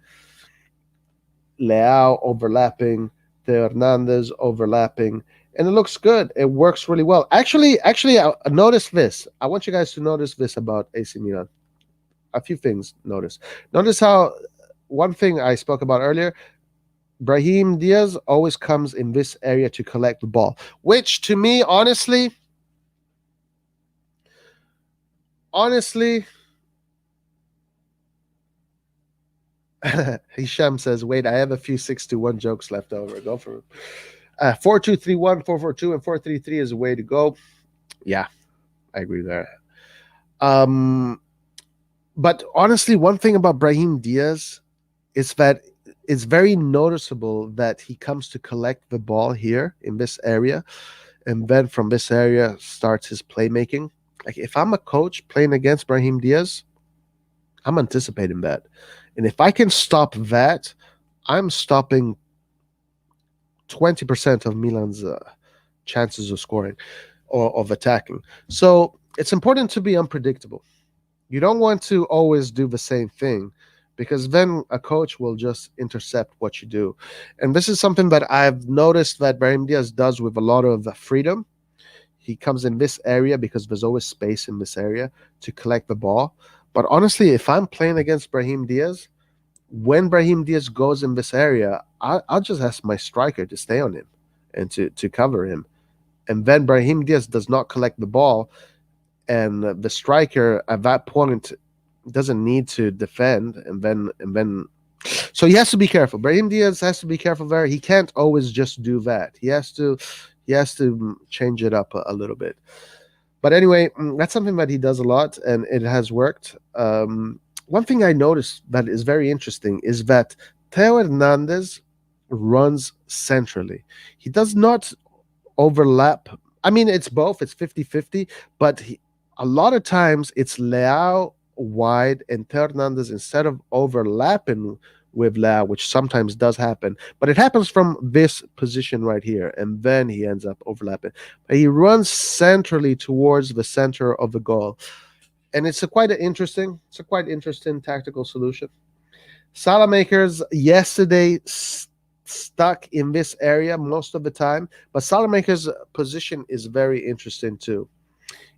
Leao overlapping, Theo Hernandez overlapping, and it looks good. It works really well. Actually, I noticed this. I want you guys to notice this about AC Milan. A few things. Notice how one thing I spoke about earlier. Brahim Diaz always comes in this area to collect the ball, which to me, honestly, Hisham says, wait, I have a few 6-1 jokes left over. Go for it. 4-2-3-1, 4-4-2, and 4-3-3 is the way to go. Yeah, I agree there. But honestly, one thing about Brahim Diaz is that it's very noticeable that he comes to collect the ball here in this area, and then from this area starts his playmaking. Like if I'm a coach playing against Brahim Diaz, I'm anticipating that. And if I can stop that, I'm stopping 20% of Milan's chances of scoring or of attacking. So it's important to be unpredictable. You don't want to always do the same thing, because then a coach will just intercept what you do. And this is something that I've noticed that Brahim Diaz does with a lot of freedom. he comes in this area because there's always space in this area to collect the ball. But honestly, if I'm playing against Brahim Diaz, when Brahim Diaz goes in this area, I'll just ask my striker to stay on him and to cover him. And then Brahim Diaz does not collect the ball, and the striker at that point doesn't need to defend, and then so he has to be careful. Brahim Diaz has to be careful there. He can't always just do that. He has to change it up a little bit. But anyway, that's something that he does a lot, and it has worked. One thing I noticed that is very interesting is that Theo Hernandez runs centrally. He does not overlap. I mean, it's both, it's 50-50, but a lot of times it's Leao wide and Theo Hernandez, instead of overlapping with Leao, which sometimes does happen, but it happens from this position right here, and then he ends up overlapping. But he runs centrally towards the center of the goal. And it's a quite interesting tactical solution. Salamakers yesterday stuck in this area most of the time, but Salamakers' position is very interesting too.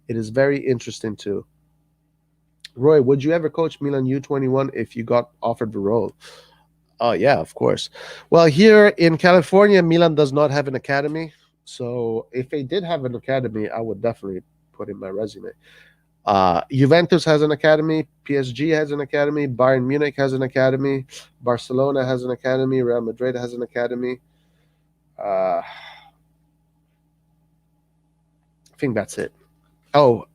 It is very interesting too. Roy, would you ever coach Milan U21 if you got offered the role? Oh yeah, of course. Well, here in California, Milan does not have an academy. So if they did have an academy, I would definitely put in my resume. Juventus has an academy, PSG has an academy, Bayern Munich has an academy, Barcelona has an academy, Real Madrid has an academy. I think that's it. Oh,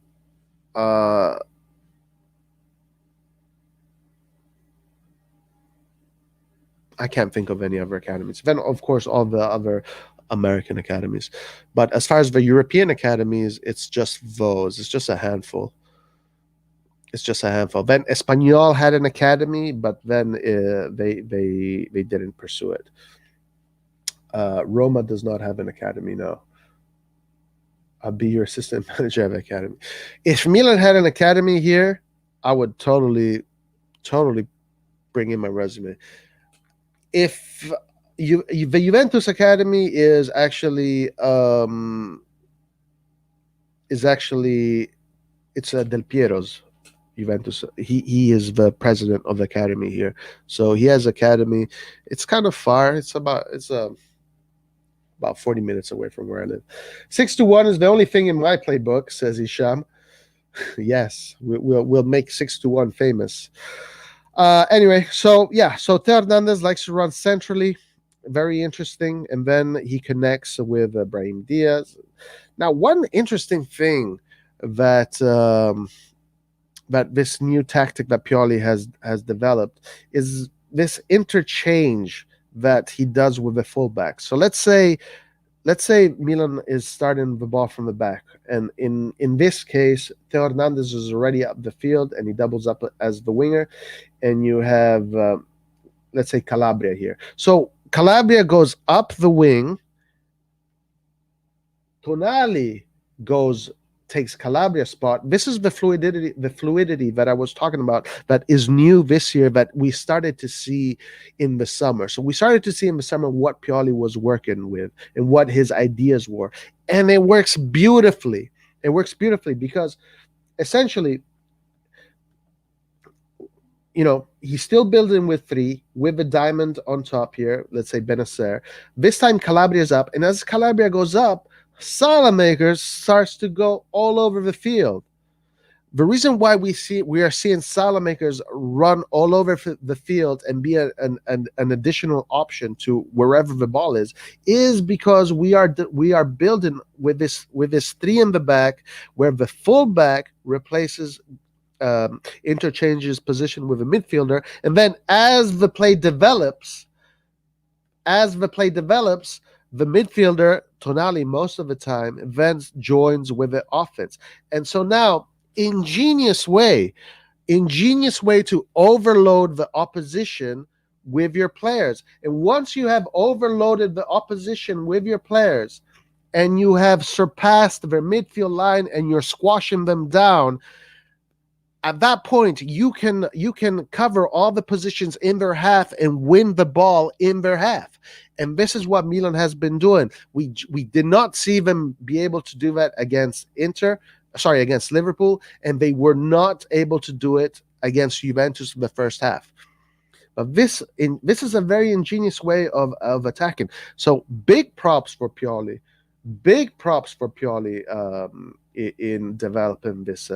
I can't think of any other academies. Then, of course, all the other American academies. But as far as the European academies, it's just those. It's just a handful. It's just a handful. Then Espanyol had an academy, but then they didn't pursue it. Roma does not have an academy now. I'll be your assistant manager of academy. If Milan had an academy here, I would totally bring in my resume. If the Juventus academy is actually it's Del Piero's Juventus. He is the president of the academy here, so he has academy. It's kind of far. It's about 40 minutes away from where I live. 6-1 is the only thing in my playbook, says Isham. Yes, we'll make 6-1 famous. Anyway, so Theo Hernandez likes to run centrally, very interesting, and then he connects with Brahim Diaz. Now, one interesting thing that that this new tactic that Pioli has developed is this interchange that he does with the fullback. So let's say Milan is starting the ball from the back, and in this case, Theo Hernandez is already up the field, and he doubles up as the winger, and you have let's say Calabria here. So Calabria goes up the wing. Tonali takes Calabria's spot. This is the fluidity that I was talking about that is new this year, that we started to see in the summer. So we started to see in the summer what Pioli was working with and what his ideas were. And it works beautifully. It works beautifully because essentially, he's still building with three, with a diamond on top here, let's say Benacer. This time Calabria's up, and as Calabria goes up, Salamakers starts to go all over the field. The reason why we are seeing Salamakers run all over the field and be an additional option to wherever the ball is because we are building with this three in the back, where the fullback replaces interchanges position with a midfielder, and then as the play develops, the midfielder, Tonali, most of the time, then joins with the offense. And so now, ingenious way to overload the opposition with your players. And once you have overloaded the opposition with your players, and you have surpassed their midfield line and you're squashing them down, at that point you can cover all the positions in their half and win the ball in their half. And this is what Milan has been doing. We did not see them be able to do that against Liverpool, and they were not able to do it against Juventus in the first half. But this is a very ingenious way of attacking. So big props for Pioli. Big props for Pioli in developing this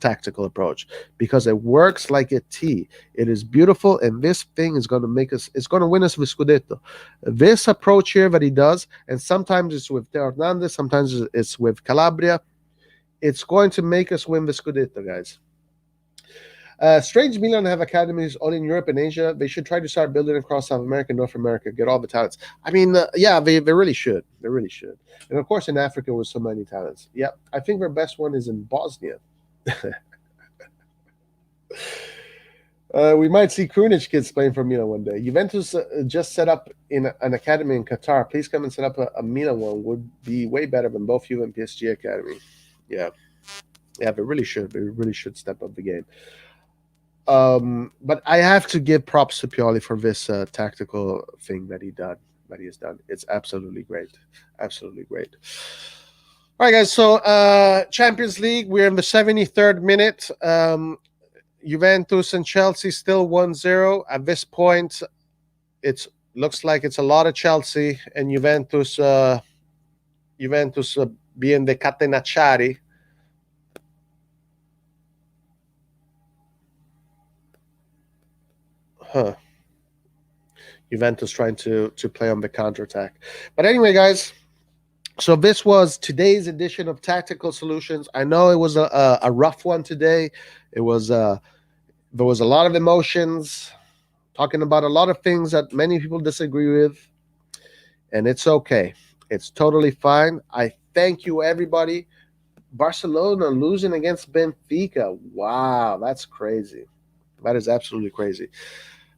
tactical approach, because it works like a T. It is beautiful, and this thing is going to make us. It's going to win us the Scudetto. This approach here that he does, and sometimes it's with Teo Hernandez, sometimes it's with Calabria. It's going to make us win the Scudetto, guys. Strange Milan have academies only in Europe and Asia. They should try to start building across South America and North America, get all the talents. I mean, yeah, they really should. They really should. And of course, in Africa with so many talents. Yeah, I think their best one is in Bosnia. We might see Krunic kids playing for Milan one day. Juventus just set up in an academy in Qatar. Please come and set up a Milan one. Would be way better than both Juve and PSG academy. Yeah, they really should. They really should step up the game. But I have to give props to Pioli for this tactical thing that he has done. It's absolutely great. Absolutely great. All right, guys. So Champions League, we're in the 73rd minute. Juventus and Chelsea still 1-0. At this point, it looks like it's a lot of Chelsea and Juventus being the Catenacciari. Juventus trying to play on the counterattack. But anyway, guys, so this was today's edition of Tactical Solutions. I know it was a rough one today. It was there was a lot of emotions, talking about a lot of things that many people disagree with, and it's okay. It's totally fine. I thank you, everybody. Barcelona losing against Benfica. Wow, that's crazy. That is absolutely crazy.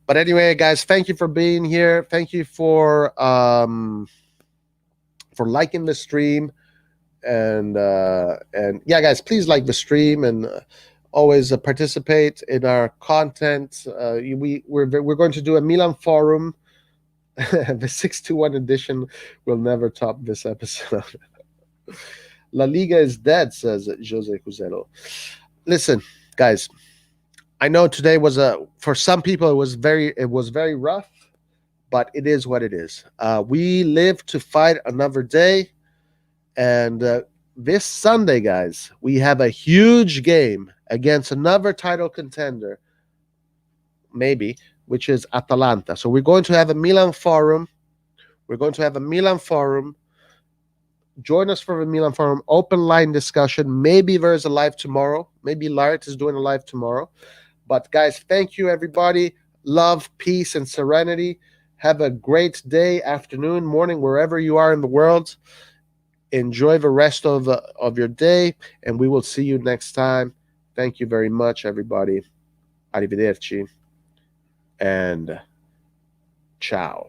But anyway, guys, thank you for being here. Thank you for liking the stream, and yeah, guys, please like the stream and always participate in our content. We're going to do a Milan forum. The 621 edition will never top this episode. La Liga is dead, says Jose Cuzelo. Listen, guys, I know today was for some people it was very rough, but it is what it is. We live to fight another day, and this Sunday, guys, we have a huge game against another title contender, maybe, which is Atalanta. So we're going to have a Milan forum. Join us for the Milan forum, open line discussion. Maybe there's a live tomorrow. Maybe Lart is doing a live tomorrow. But guys, thank you, everybody. Love, peace, and serenity. Have a great day, afternoon, morning, wherever you are in the world. Enjoy the rest of your day, and we will see you next time. Thank you very much, everybody. Arrivederci, and ciao.